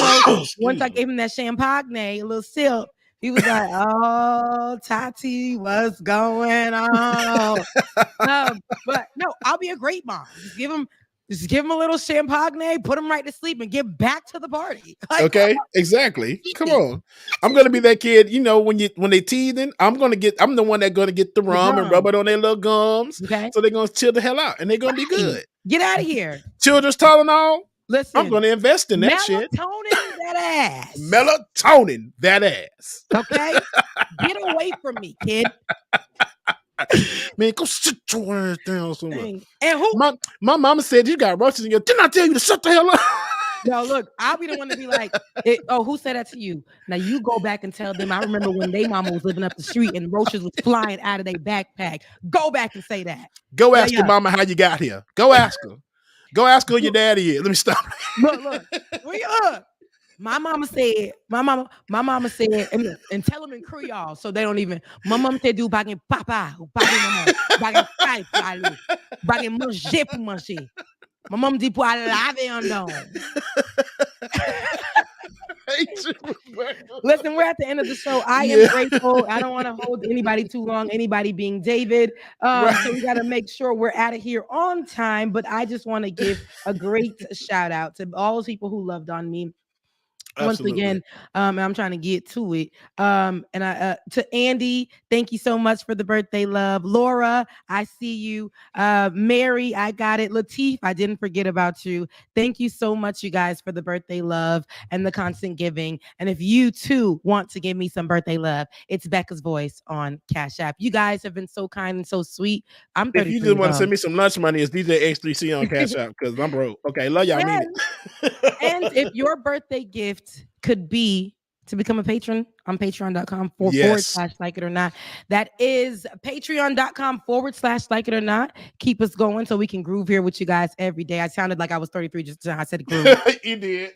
once I gave him that champagne, a little sip, he was like, oh, Tati, what's going on? But no, I'll be a great mom. Just give him a little champagne, put him right to sleep, and get back to the party. Like, okay, exactly. Come on, I'm gonna be that kid. When they teething, I'm the one that's gonna get the rum and rub it on their little gums. Okay, so they're gonna chill the hell out and they're gonna be good. Get out of here. Children's Tylenol. Listen, I'm gonna invest in that shit. Melatonin that ass. Melatonin that ass. Okay, get away from me, kid. Man, go sit your ass down somewhere. And who? My mama said you got roaches in your. Didn't I tell you to shut the hell up? No, look, I'll be the one to be like, who said that to you? Now you go back and tell them. I remember when they mama was living up the street and roaches was flying out of their backpack. Go back and say that. Go ask your mama how you got here. Go ask her. Go ask her who your daddy is. Let me stop. Look. Where you up? My mama said, and tell them in Creole so they don't even. My mama said, do bagay papa, bagay kai palo, bagay manger pour manger. My mom dit pour laver en don. Listen, we're at the end of the show. I am grateful. I don't want to hold anybody too long, anybody being David. So we got to make sure we're out of here on time. But I just want to give a great shout out to all those people who loved on me. once again, and I'm trying to get to it. And I to Andy, thank you so much for the birthday love. Laura, I see you. Mary, I got it. Latif, I didn't forget about you. Thank you so much, you guys, for the birthday love and the constant giving. And if you too want to give me some birthday love, it's Becca's Voice on Cash App. You guys have been so kind and so sweet. I'm 33. If you just want to send me some lunch money, it's DJ X3C on Cash App because I'm broke. Okay, love y'all. Mean it. And if your birthday gift could be to become a patron on patreon.com forward slash like it or not, that is patreon.com forward slash like it or not. Keep us going so we can groove here with you guys every day. I sounded like I was 33 just now. I said groove. You did.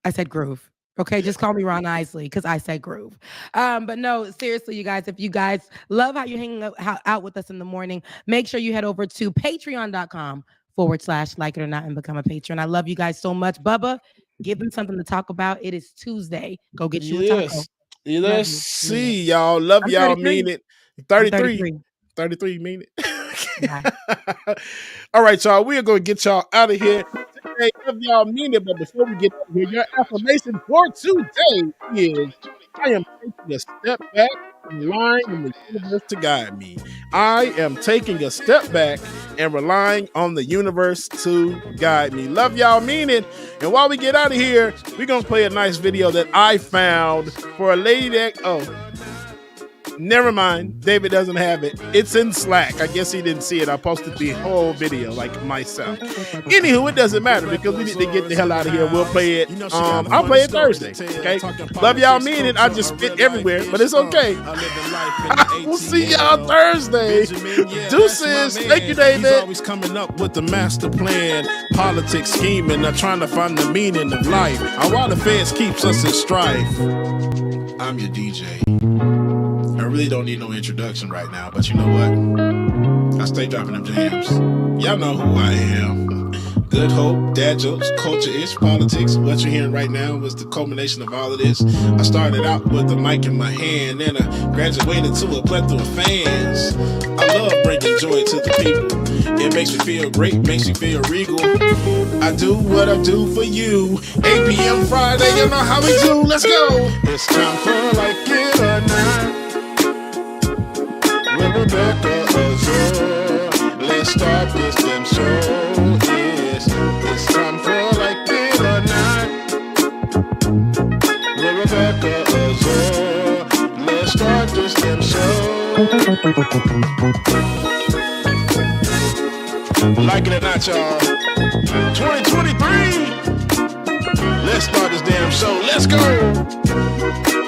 I said groove. Okay, just call me Ron Isley because I said groove. But no, seriously, you guys, if you guys love how you're hanging out with us in the morning, make sure you head over to patreon.com forward slash like it or not and become a patron. I love you guys so much. Bubba, give them something to talk about. It is Tuesday. Go get you a taco. Let's see, y'all. Love I'm y'all. 33. Mean it. 33, mean it. All right, y'all. We are going to get y'all out of here. Today, love y'all, mean it. But before we get out of here, your affirmation for today is I am taking a step back and relying on the universe to guide me. I am taking a step back and relying on the universe to guide me. Love y'all, mean it. And while we get out of here, we're going to play a nice video that I found for a lady that, never mind. David doesn't have it. It's in Slack. I guess he didn't see it. I posted the whole video like myself. Anywho, it doesn't matter because we need to get the hell out of here. We'll play it. I'll play it Thursday. Okay. Love y'all, mean it. I just spit everywhere, but it's okay. We'll see y'all Thursday. Deuces. Thank you, David. He's always coming up with the master plan, politics scheming, not trying to find the meaning of life. And while the feds keeps us in strife, I'm your DJ. I really don't need no introduction right now, but you know what? I stay dropping them jams. Y'all know who I am. Good hope, dad jokes, culture-ish, politics. What you're hearing right now was the culmination of all of this. I started out with the mic in my hand, then I graduated to a plethora of fans. I love bringing joy to the people. It makes me feel great, makes me feel regal. I do what I do for you. 8 p.m. Friday, you know how we do. Let's go. It's time for Like It or Not. Rebecca Azure. Let's start this damn show. It's time for Like It or Not. Rebecca Azure. Let's start this damn show. Like it or not, y'all. 2023. Let's start this damn show. Let's go.